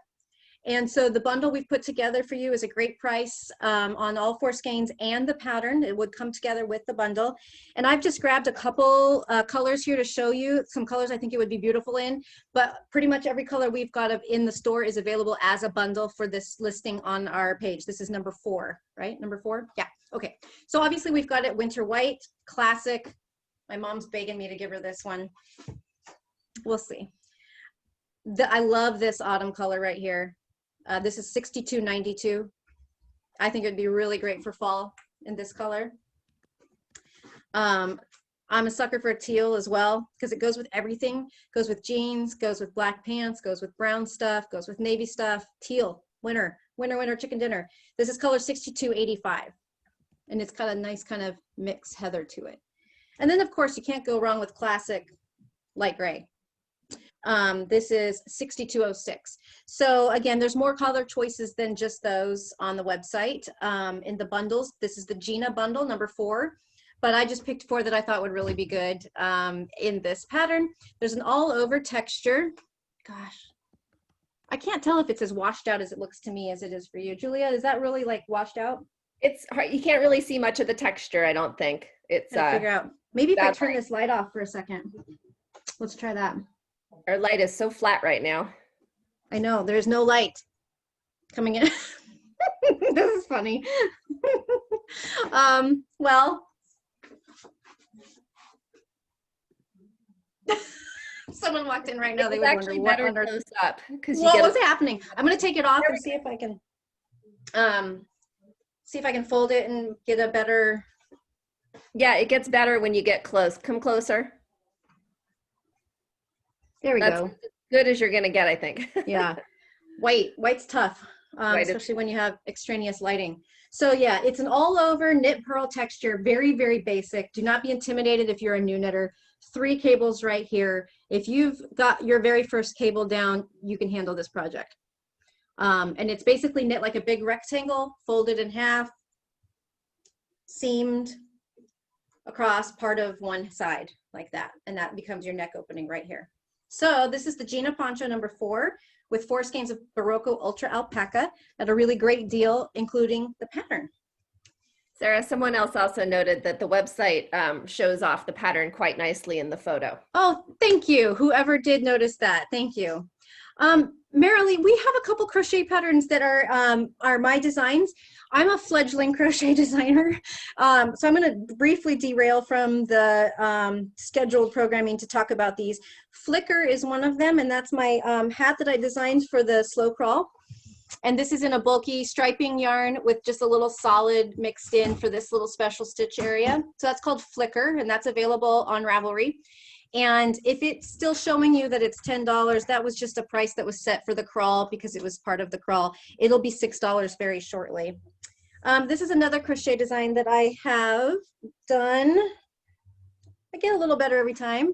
[SPEAKER 1] And so the bundle we've put together for you is a great price on all 4 skeins and the pattern. It would come together with the bundle. And I've just grabbed a couple colors here to show you some colors I think it would be beautiful in, but pretty much every color we've got in the store is available as a bundle for this listing on our page. This is number 4, right? Number 4? Yeah, okay. So obviously we've got it winter white, classic. My mom's begging me to give her this one. We'll see. I love this autumn color right here. This is 6292. I think it'd be really great for fall in this color. I'm a sucker for a teal as well because it goes with everything. Goes with jeans, goes with black pants, goes with brown stuff, goes with navy stuff. Teal, winter, winter, winter chicken dinner. This is color 6285. And it's got a nice kind of mixed heather to it. And then of course you can't go wrong with classic light gray. This is 6206. So again, there's more color choices than just those on the website. In the bundles, this is the Gina bundle, number 4. But I just picked 4 that I thought would really be good in this pattern. There's an all over texture. Gosh, I can't tell if it's as washed out as it looks to me as it is for you. Julia, is that really like washed out?
[SPEAKER 4] It's hard. You can't really see much of the texture, I don't think. It's
[SPEAKER 1] Figure out. Maybe if I
[SPEAKER 4] that's
[SPEAKER 1] turn
[SPEAKER 4] right.
[SPEAKER 1] this light off for a second. Let's try that.
[SPEAKER 4] Our light is so flat right now.
[SPEAKER 1] I know, there's no light coming in. This is funny. Well, someone walked in right now. They
[SPEAKER 4] It's
[SPEAKER 1] would
[SPEAKER 4] actually
[SPEAKER 1] wonder
[SPEAKER 4] better
[SPEAKER 1] what on earth.
[SPEAKER 4] close up because you
[SPEAKER 1] What
[SPEAKER 4] get
[SPEAKER 1] was happening? I'm gonna take it off and see if I can fold it and get a better.
[SPEAKER 4] yeah, it gets better when you get close. Come closer.
[SPEAKER 1] There we
[SPEAKER 4] That's
[SPEAKER 1] go.
[SPEAKER 4] as good as you're gonna get, I think.
[SPEAKER 1] Yeah, white's tough,
[SPEAKER 4] White is-
[SPEAKER 1] especially when you have extraneous lighting. So yeah, it's an all over knit pearl texture, very, very basic. Do not be intimidated if you're a new knitter. 3 cables right here. If you've got your very first cable down, you can handle this project. And it's basically knit like a big rectangle, folded in half, seamed across part of one side like that. And that becomes your neck opening right here. So this is the Gina poncho number 4 with 4 skeins of Barocco Ultra Alpaca at a really great deal, including the pattern.
[SPEAKER 4] Sarah, someone else also noted that the website shows off the pattern quite nicely in the photo.
[SPEAKER 1] Oh, thank you. Whoever did notice that, thank you. Marilee, we have a couple crochet patterns that are my designs. I'm a fledgling crochet designer, so I'm going to briefly derail from the scheduled programming to talk about these. Flicker is one of them, and that's my hat that I designed for the slow crawl. And this is in a bulky striping yarn with just a little solid mixed in for this little special stitch area. So that's called Flicker, and that's available on Ravelry. And if it's still showing you that it's $10, that was just a price that was set for the crawl because it was part of the crawl. It'll be $6 very shortly. This is another crochet design that I have done. I get a little better every time,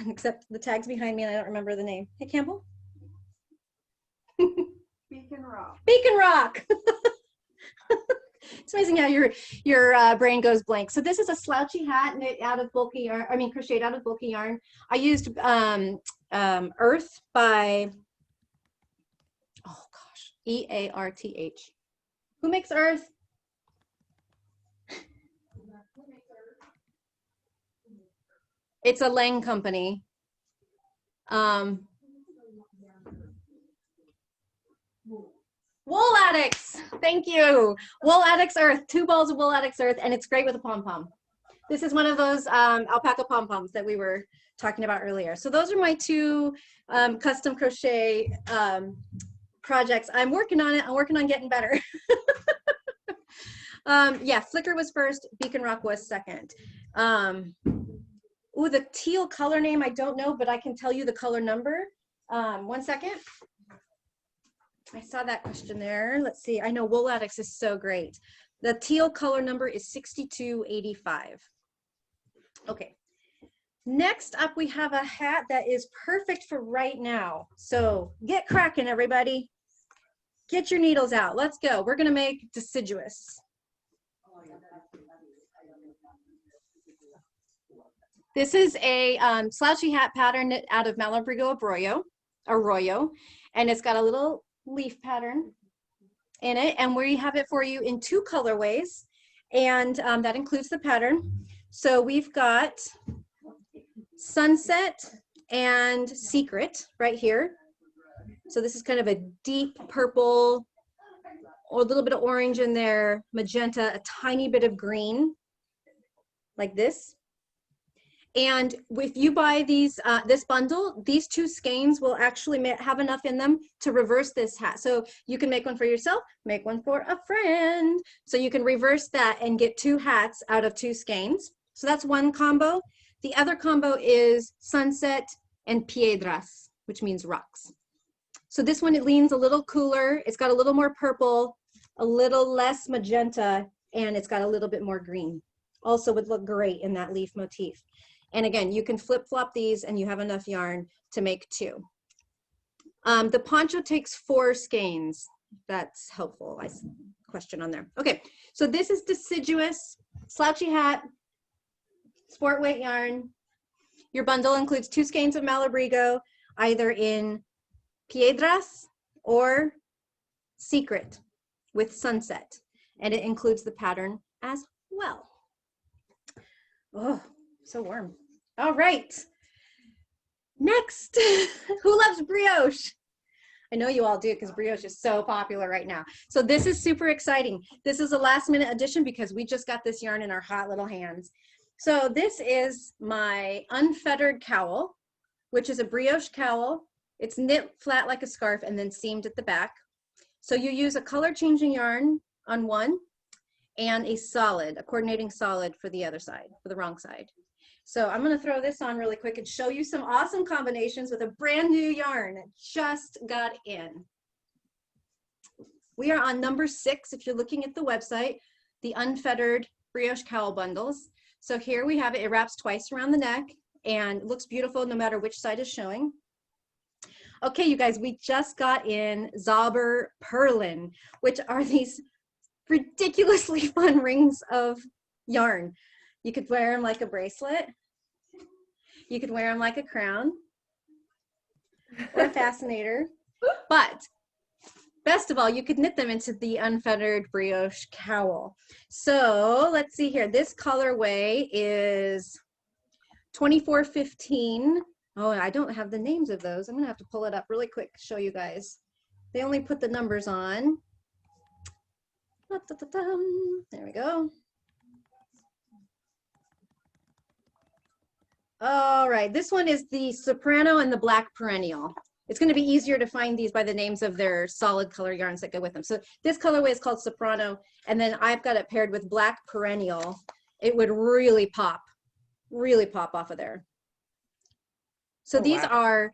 [SPEAKER 1] except the tag's behind me and I don't remember the name. Hey, Campbell?
[SPEAKER 6] Beacon Rock.
[SPEAKER 1] Beacon Rock. It's amazing how your brain goes blank. So this is a slouchy hat knit out of bulky yarn. I mean, crocheted out of bulky yarn. I used Earth by, oh gosh, E-A-R-T-H. Who makes Earth? It's a Lang company. Wool Addicts, thank you. Wool Addicts Earth, 2 balls of Wool Addicts Earth, and it's great with a pom-pom. This is one of those alpaca pom-poms that we were talking about earlier. So those are my 2 custom crochet projects. I'm working on it. I'm working on getting better. Yeah, Flicker was first, Beacon Rock was second. Ooh, the teal color name, I don't know, but I can tell you the color number. 1 second. I saw that question there. Let's see. I know Wool Addicts is so great. The teal color number is 6285. Okay. Next up, we have a hat that is perfect for right now. So get cracking, everybody. Get your needles out. Let's go. We're going to make deciduous. This is a slouchy hat pattern out of Malabrigo Arroyo, and it's got a little leaf pattern in it, and we have it for you in 2 colorways, and that includes the pattern. So we've got Sunset and Secret right here. So this is kind of a deep purple, or a little bit of orange in there, magenta, a tiny bit of green, like this. And if you buy these, this bundle, these 2 skeins will actually have enough in them to reverse this hat. So you can make one for yourself, make one for a friend. So you can reverse that and get 2 hats out of 2 skeins. So that's one combo. The other combo is Sunset and Piedras, which means rocks. So this one, it leans a little cooler. It's got a little more purple, a little less magenta, and it's got a little bit more green. also would look great in that leaf motif. And again, you can flip-flop these and you have enough yarn to make 2. The poncho takes 4 skeins. That's helpful. I see a question on there. Okay, so this is deciduous, slouchy hat, sport weight yarn. Your bundle includes 2 skeins of Malabrigo, either in Piedras or Secret with Sunset. And it includes the pattern as well. Oh, so warm. All right. Next, who loves brioche? I know you all do because brioche is so popular right now. So this is super exciting. This is a last minute addition because we just got this yarn in our hot little hands. So this is my unfettered cowl, which is a brioche cowl. It's knit flat like a scarf and then seamed at the back. So you use a color changing yarn on one and a solid, a coordinating solid for the other side, for the wrong side. So I'm gonna throw this on really quick and show you some awesome combinations with a brand new yarn that just got in. We are on number 6, if you're looking at the website, the unfettered brioche cowl bundles. So here we have it, it wraps twice around the neck and looks beautiful no matter which side is showing. Okay, you guys, we just got in Zauber Perlin, which are these ridiculously fun rings of yarn. You could wear them like a bracelet. You could wear them like a crown or a fascinator. But best of all, you could knit them into the unfettered brioche cowl. So let's see here. This colorway is 2415. Oh, I don't have the names of those. I'm gonna have to pull it up really quick to show you guys. They only put the numbers on. There we go. All right, this one is the Soprano and the Black Perennial. It's going to be easier to find these by the names of their solid color yarns that go with them. So this colorway is called Soprano, and then I've got it paired with Black Perennial. It would really pop off of there. So these are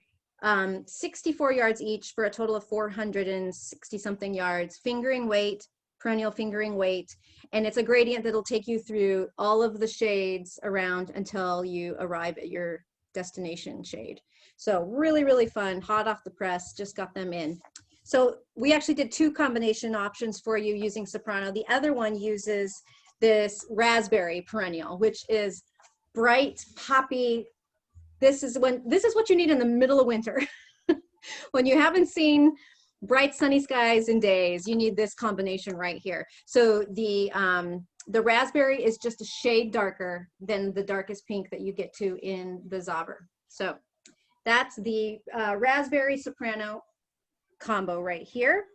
[SPEAKER 1] 64 yards each for a total of 460 something yards, fingering weight, perennial fingering weight, and it's a gradient that'll take you through all of the shades around until you arrive at your destination shade. So really, really fun, hot off the press, just got them in. So we actually did 2 combination options for you using Soprano. The other one uses this raspberry perennial, which is bright, poppy. This is what you need in the middle of winter. When you haven't seen bright sunny skies in days, you need this combination right here. So the raspberry is just a shade darker than the darkest pink that you get to in the Zauber. So that's the raspberry soprano combo right here.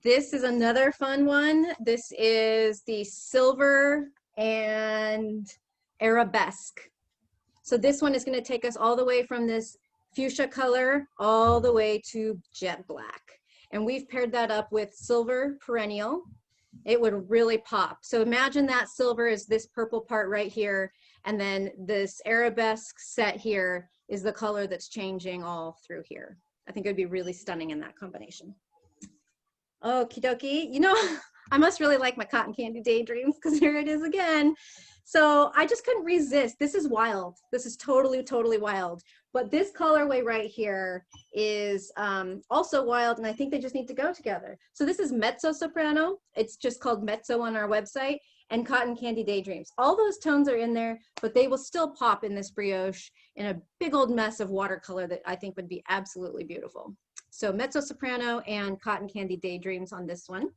[SPEAKER 1] This is another fun one. This is the silver and arabesque. So this one is going to take us all the way from this fuchsia color all the way to jet black. And we've paired that up with silver perennial. It would really pop. So imagine that silver is this purple part right here. And then this arabesque set here is the color that's changing all through here. I think it would be really stunning in that combination. Okie dokie. You know, I must really like my cotton candy daydreams because here it is again. So I just couldn't resist. This is wild. This is totally, totally wild. But this colorway right here is also wild, and I think they just need to go together. So this is Mezzo Soprano. It's just called Mezzo on our website, and Cotton Candy Daydreams. All those tones are in there, but they will still pop in this brioche in a big old mess of watercolor that I think would be absolutely beautiful. So Mezzo Soprano and Cotton Candy Daydreams on this one.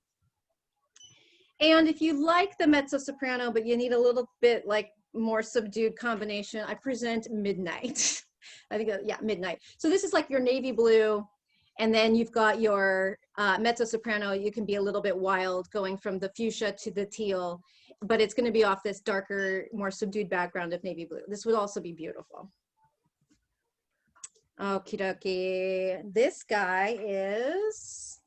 [SPEAKER 1] And if you like the Mezzo Soprano, but you need a little bit like more subdued combination, I present Midnight. I think, yeah, Midnight. So this is like your navy blue, and then you've got your Mezzo Soprano. You can be a little bit wild going from the fuchsia to the teal, but it's going to be off this darker, more subdued background of navy blue. This would also be beautiful. Okie dokie. This guy is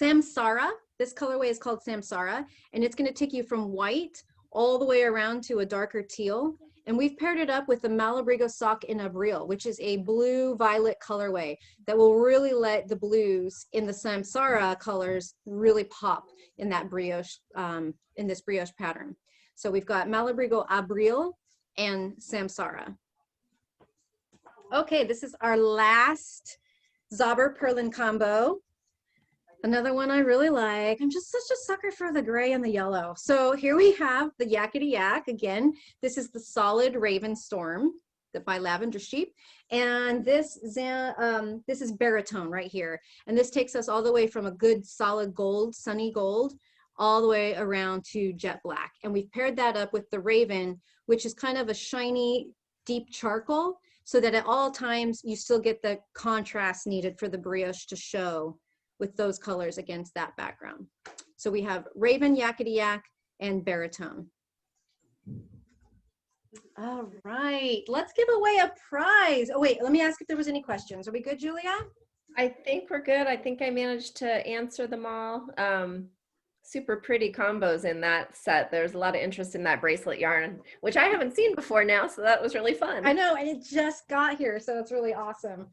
[SPEAKER 1] Samsara. This colorway is called Samsara, and it's going to take you from white all the way around to a darker teal. And we've paired it up with the Malabrigo sock in Abril, which is a blue-violet colorway that will really let the blues in the Samsara colors really pop in that brioche, in this brioche pattern. So we've got Malabrigo Abril and Samsara. Okay, this is our last Zauber Perlin combo. Another one I really like. I'm just such a sucker for the gray and the yellow. So here we have the Yakety Yak. Again, this is the solid Raven Storm by Lavender Sheep. And this is Baritone right here. And this takes us all the way from a good solid gold, sunny gold, all the way around to jet black. And we've paired that up with the Raven, which is kind of a shiny, deep charcoal, so that at all times you still get the contrast needed for the brioche to show with those colors against that background. So we have Raven, Yakety Yak, and Baritone. All right, let's give away a prize. Oh wait, let me ask if there was any questions. Are we good, Julia?
[SPEAKER 4] I think we're good. I think I managed to answer them all. Super pretty combos in that set. There's a lot of interest in that bracelet yarn, which I haven't seen before now, so that was really fun.
[SPEAKER 1] I know, and it just got here, so it's really awesome.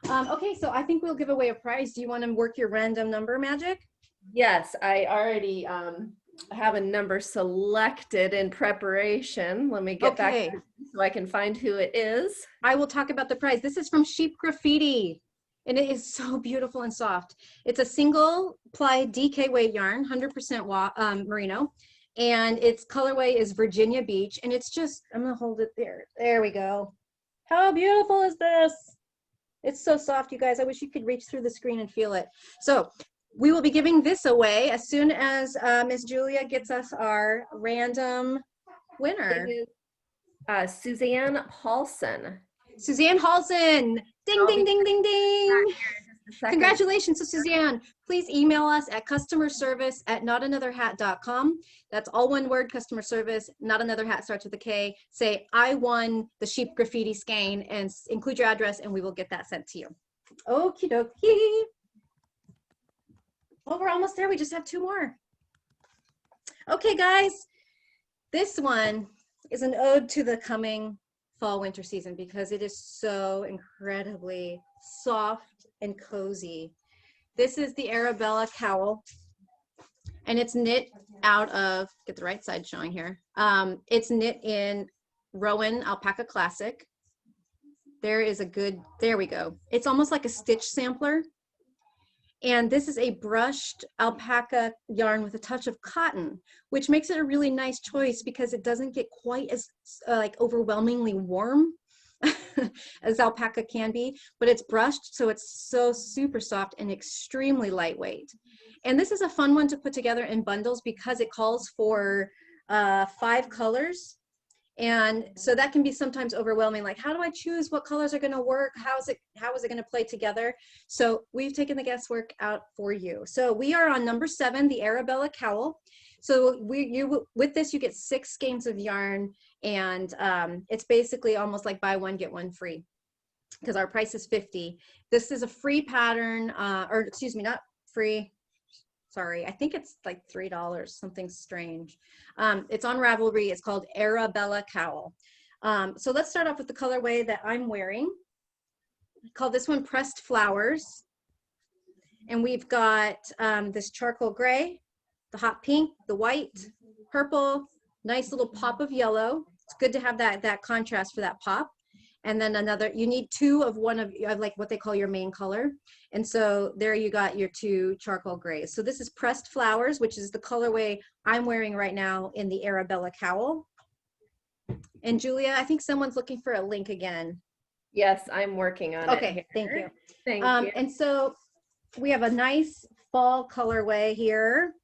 [SPEAKER 1] Okay, so I think we'll give away a prize. Do you want to work your random number magic?
[SPEAKER 4] Yes, I already have a number selected in preparation. Let me get back so I can find who it is.
[SPEAKER 1] I will talk about the prize. This is from Sheep Graffiti, and it is so beautiful and soft. It's a single ply DK weight yarn, 100% merino, and its colorway is Virginia Beach, and it's just, I'm gonna hold it there. There we go. How beautiful is this? It's so soft, you guys. I wish you could reach through the screen and feel it. So we will be giving this away as soon as Miss Julia gets us our random winner.
[SPEAKER 4] It is Suzanne Paulson.
[SPEAKER 1] Suzanne Halson. Ding, ding, ding, ding, ding. Congratulations to Suzanne. Please email us at customerservice@notanotherhat.com. That's all one word, customer service. Not Another Hat starts with a K. Say, I won the Sheep Graffiti skein, and include your address, and we will get that sent to you. Okie dokie. Oh, we're almost there. We just have 2 more. Okay, guys. This one is an ode to the coming fall winter season because it is so incredibly soft and cozy. This is the Arabella Cowl, and it's knit out of, get the right side showing here. It's knit in Rowan Alpaca Classic. There is a good, there we go. It's almost like a stitch sampler. And this is a brushed alpaca yarn with a touch of cotton, which makes it a really nice choice because it doesn't get quite as like overwhelmingly warm as alpaca can be, but it's brushed, so it's so super soft and extremely lightweight. And this is a fun one to put together in bundles because it calls for 5 colors. And so that can be sometimes overwhelming, like how do I choose what colors are going to work? How is it going to play together? So we've taken the guesswork out for you. So we are on number 7, the Arabella Cowl. So with this you get 6 skeins of yarn, and it's basically almost like buy one get one free because our price is $50. This is a free pattern, or excuse me, not free. Sorry, I think it's like $3, something strange. It's on Ravelry. It's called Arabella Cowl. So let's start off with the colorway that I'm wearing. I call this one Pressed Flowers. And we've got this charcoal gray, the hot pink, the white, purple, nice little pop of yellow. It's good to have that contrast for that pop. And then another, you need 2 of one of like what they call your main color. And so there you got your 2 charcoal grays. So this is Pressed Flowers, which is the colorway I'm wearing right now in the Arabella Cowl. And Julia, I think someone's looking for a link again.
[SPEAKER 4] Yes, I'm working on it.
[SPEAKER 1] Okay, thank you.
[SPEAKER 4] Thank you.
[SPEAKER 1] And so we have a nice fall colorway here.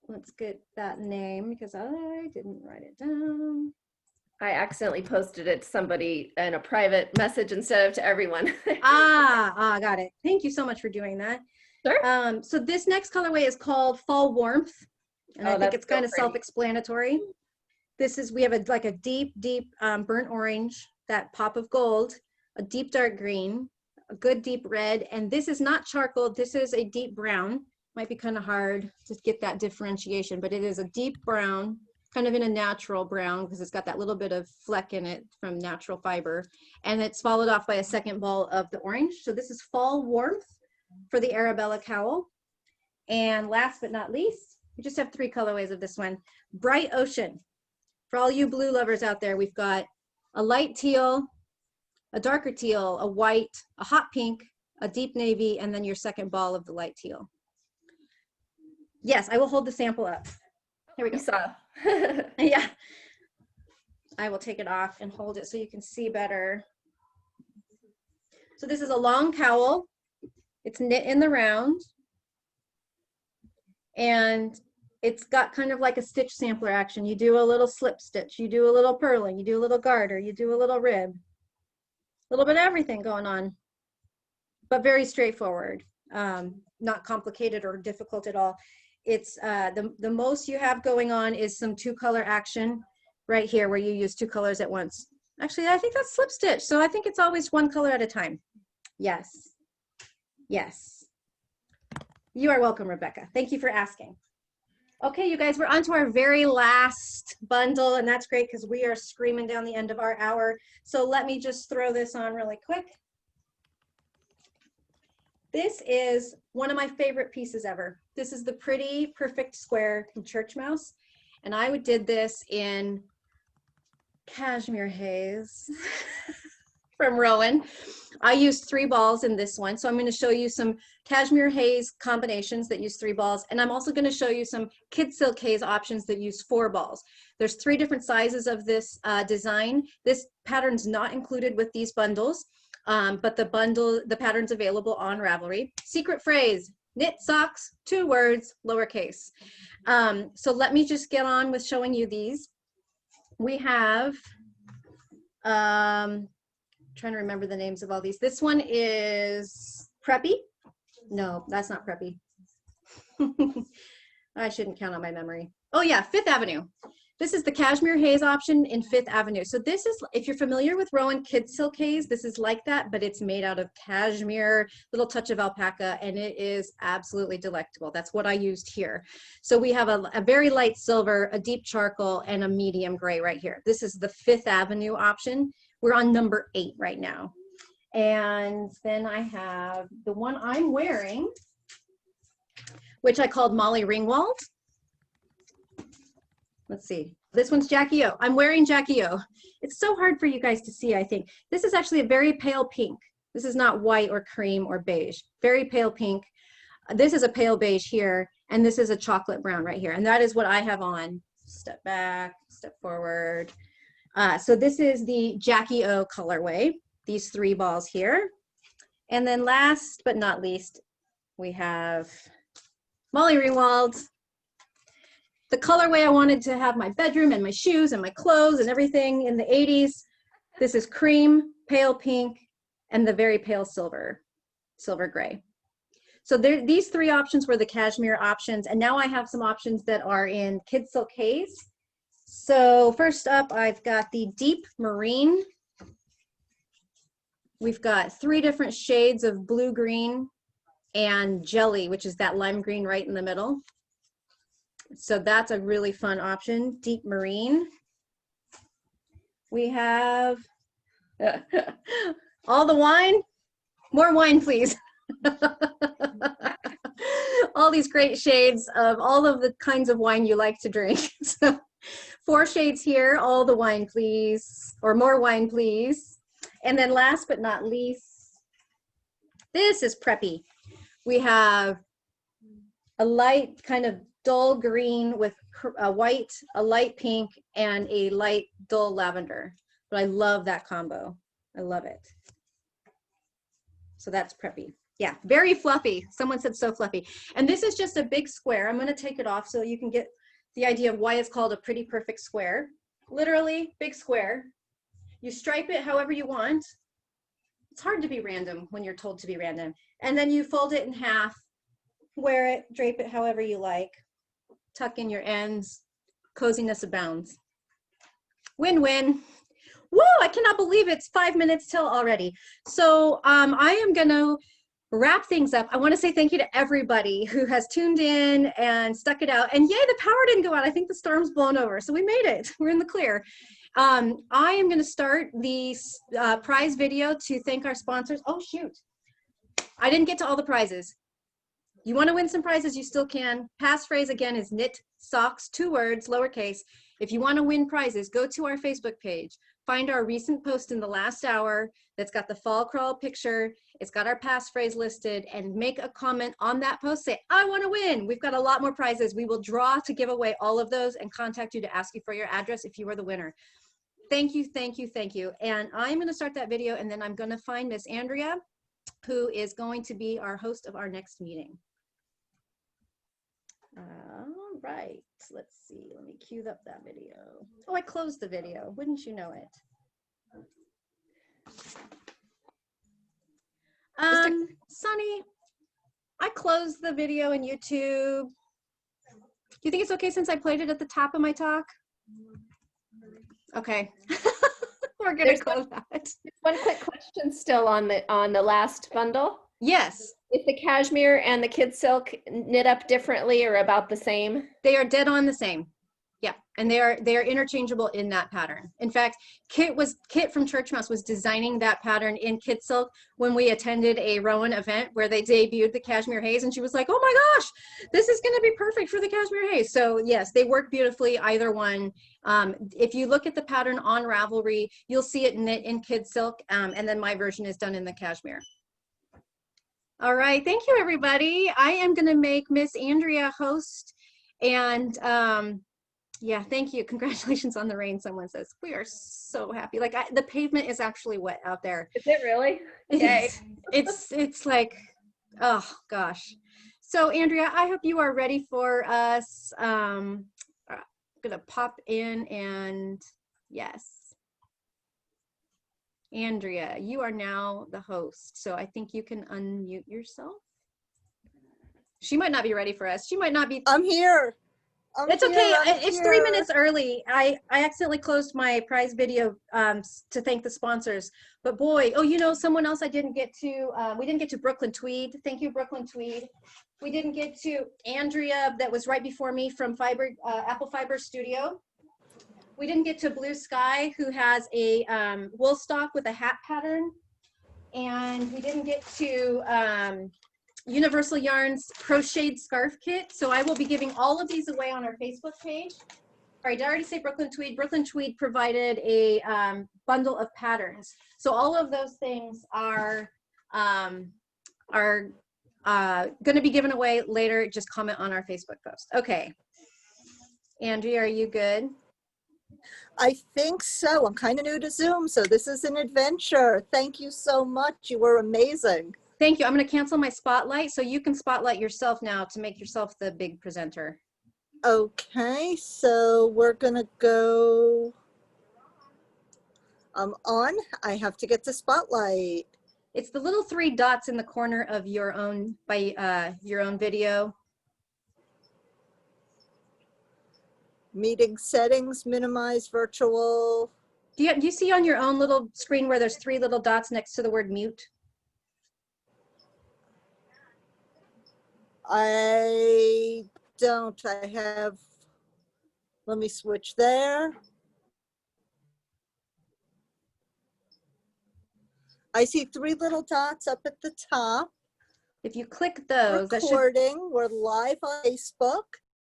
[SPEAKER 1] Let's get that name because I didn't write it down.
[SPEAKER 4] I accidentally posted it to somebody in a private message instead of to everyone.
[SPEAKER 1] Got it. Thank you so much for doing that.
[SPEAKER 4] Sure.
[SPEAKER 1] So this next colorway is called Fall Warmth, and I think it's kind of self-explanatory. This is, we have like a deep, burnt orange, that pop of gold, a deep dark green, a good deep red, and this is not charcoal. This is a deep brown. Might be kind of hard to get that differentiation, but it is a deep brown kind of in a natural brown because it's got that little bit of fleck in it from natural fiber. And it's followed off by a second ball of the orange. So this is fall warmth for the Arabella Cowl. And last but not least, we just have 3 colorways of this one. Bright Ocean. For all you blue lovers out there, we've got a light teal, a darker teal, a white, a hot pink, a deep navy, and then your second ball of the light teal. Yes, I will hold the sample up. Here we go.
[SPEAKER 4] You saw.
[SPEAKER 1] Yeah. I will take it off and hold it so you can see better. So this is a long cowl. It's knit in the round. And it's got kind of like a stitch sampler action. You do a little slip stitch, you do a little purling, you do a little garter, you do a little rib. A little bit of everything going on, but very straightforward, not complicated or difficult at all. It's the most you have going on is some 2-color action right here where you use 2 colors at once. Actually, I think that's slip stitch. So I think it's always 1 color at a time. Yes. Yes. You are welcome, Rebecca. Thank you for asking. Okay, you guys, we're on to our very last bundle, and that's great because we are screaming down the end of our hour. So let me just throw this on really quick. This is one of my favorite pieces ever. This is the Pretty Perfect Square from Church Mouse, and I did this in Cashmere Haze from Rowan. I used 3 balls in this one, so I'm going to show you some Cashmere Haze combinations that use 3 balls, and I'm also going to show you some Kid Silk Haze options that use 4 balls. There's 3 different sizes of this design. This pattern's not included with these bundles, but the pattern's available on Ravelry. Secret phrase: knit socks, 2 words, lowercase. So let me just get on with showing you these. We have trying to remember the names of all these. This one is Preppy. No, that's not Preppy. I shouldn't count on my memory. Oh yeah, 5th Avenue. This is the Cashmere Haze option in 5th Avenue. So this is, if you're familiar with Rowan Kid Silk Haze, this is like that, but it's made out of cashmere, little touch of alpaca, and it is absolutely delectable. That's what I used here. So we have a very light silver, a deep charcoal, and a medium gray right here. This is the 5th Avenue option. We're on number 8 right now. And then I have the one I'm wearing, which I called Molly Ringwald. Let's see. This one's Jackie O. I'm wearing Jackie O. It's so hard for you guys to see, I think. This is actually a very pale pink. This is not white or cream or beige. Very pale pink. This is a pale beige here, and this is a chocolate brown right here. And that is what I have on. Step back, step forward. So this is the Jackie O colorway, these 3 balls here. And then last but not least, we have Molly Ringwald. The colorway I wanted to have my bedroom and my shoes and my clothes and everything in the 80s. This is cream, pale pink, and the very pale silver gray. So these 3 options were the cashmere options, and now I have some options that are in Kid Silk Haze. So first up, I've got the deep marine. We've got 3 different shades of blue green and jelly, which is that lime green right in the middle. So that's a really fun option, deep marine. We have all the wine. More wine, please. All these great shades of all of the kinds of wine you like to drink. So 4 shades here, all the wine, please, or more wine, please. And then last but not least, this is Preppy. We have a light kind of dull green with a white, a light pink, and a light dull lavender. But I love that combo. I love it. So that's Preppy. Yeah, very fluffy. Someone said so fluffy. And this is just a big square. I'm going to take it off so you can get the idea of why it's called a Pretty Perfect Square. Literally, big square. You stripe it however you want. It's hard to be random when you're told to be random. And then you fold it in half, wear it, drape it however you like, tuck in your ends, coziness abounds. Win-win. Woo, I cannot believe it's 5 minutes till already. So I am gonna wrap things up, I want to say thank you to everybody who has tuned in and stuck it out. And yay, the power didn't go out. I think the storm's blown over. So we made it. We're in the clear. I am going to start the prize video to thank our sponsors. Oh, shoot. I didn't get to all the prizes. You want to win some prizes, you still can. Passphrase again is knit socks, 2 words, lowercase. If you want to win prizes, go to our Facebook page. Find our recent post in the last hour that's got the fall crawl picture. It's got our passphrase listed, and make a comment on that post. Say, I want to win. We've got a lot more prizes. We will draw to give away all of those and contact you to ask you for your address if you are the winner. Thank you, thank you, thank you. And I'm going to start that video, and then I'm going to find Miss Andrea, who is going to be our host of our next meeting. All right, let's see. Let me cue up that video. Oh, I closed the video. Wouldn't you know it? Sunny, I closed the video in YouTube. Do you think it's okay since I played it at the top of my talk? Okay. We're gonna close that.
[SPEAKER 4] One quick question still on the last bundle.
[SPEAKER 1] Yes.
[SPEAKER 4] Is the cashmere and the kid silk knit up differently or about the same?
[SPEAKER 1] They are dead on the same. Yeah, and they are interchangeable in that pattern. In fact, Kit from Church Mouse was designing that pattern in kid silk when we attended a Rowan event where they debuted the cashmere haze, and she was like, "Oh my gosh, this is going to be perfect for the cashmere haze." So yes, they work beautifully, either one. If you look at the pattern on Ravelry, you'll see it knit in kid silk, and then my version is done in the cashmere. All right, thank you, everybody. I am going to make Miss Andrea host, and yeah, thank you. Congratulations on the rain, someone says. We are so happy. Like, the pavement is actually wet out there.
[SPEAKER 4] Is it really? Okay.
[SPEAKER 1] It's like, oh gosh. So Andrea, I hope you are ready for us. I'm gonna pop in, and yes. Andrea, you are now the host, so I think you can unmute yourself. She might not be ready for us. She might not be.
[SPEAKER 6] I'm here.
[SPEAKER 1] It's okay. It's 3 minutes early. I accidentally closed my prize video to thank the sponsors. But boy, oh, you know, someone else I didn't get to. We didn't get to Brooklyn Tweed. Thank you, Brooklyn Tweed. We didn't get to Andrea, that was right before me, from Apple Fiber Studio. We didn't get to Blue Sky, who has a wool stock with a hat pattern. And we didn't get to Universal Yarns Crocheted Scarf Kit. So I will be giving all of these away on our Facebook page. All right, did I already say Brooklyn Tweed? Brooklyn Tweed provided a bundle of patterns. So all of those things are going to be given away later. Just comment on our Facebook post. Okay. Andrea, are you good?
[SPEAKER 6] I think so. I'm kind of new to Zoom, so this is an adventure. Thank you so much. You were amazing.
[SPEAKER 1] Thank you. I'm going to cancel my spotlight so you can spotlight yourself now to make yourself the big presenter.
[SPEAKER 6] Okay, so we're going to go on. I have to get the spotlight.
[SPEAKER 1] It's the little 3 dots in the corner of your own video.
[SPEAKER 6] Meeting settings, minimize virtual.
[SPEAKER 1] Do you see on your own little screen where there's 3 little dots next to the word mute?
[SPEAKER 6] I don't. I have, let me switch there. I see 3 little dots up at the top.
[SPEAKER 1] If you click those,
[SPEAKER 6] Recording. We're live on Facebook.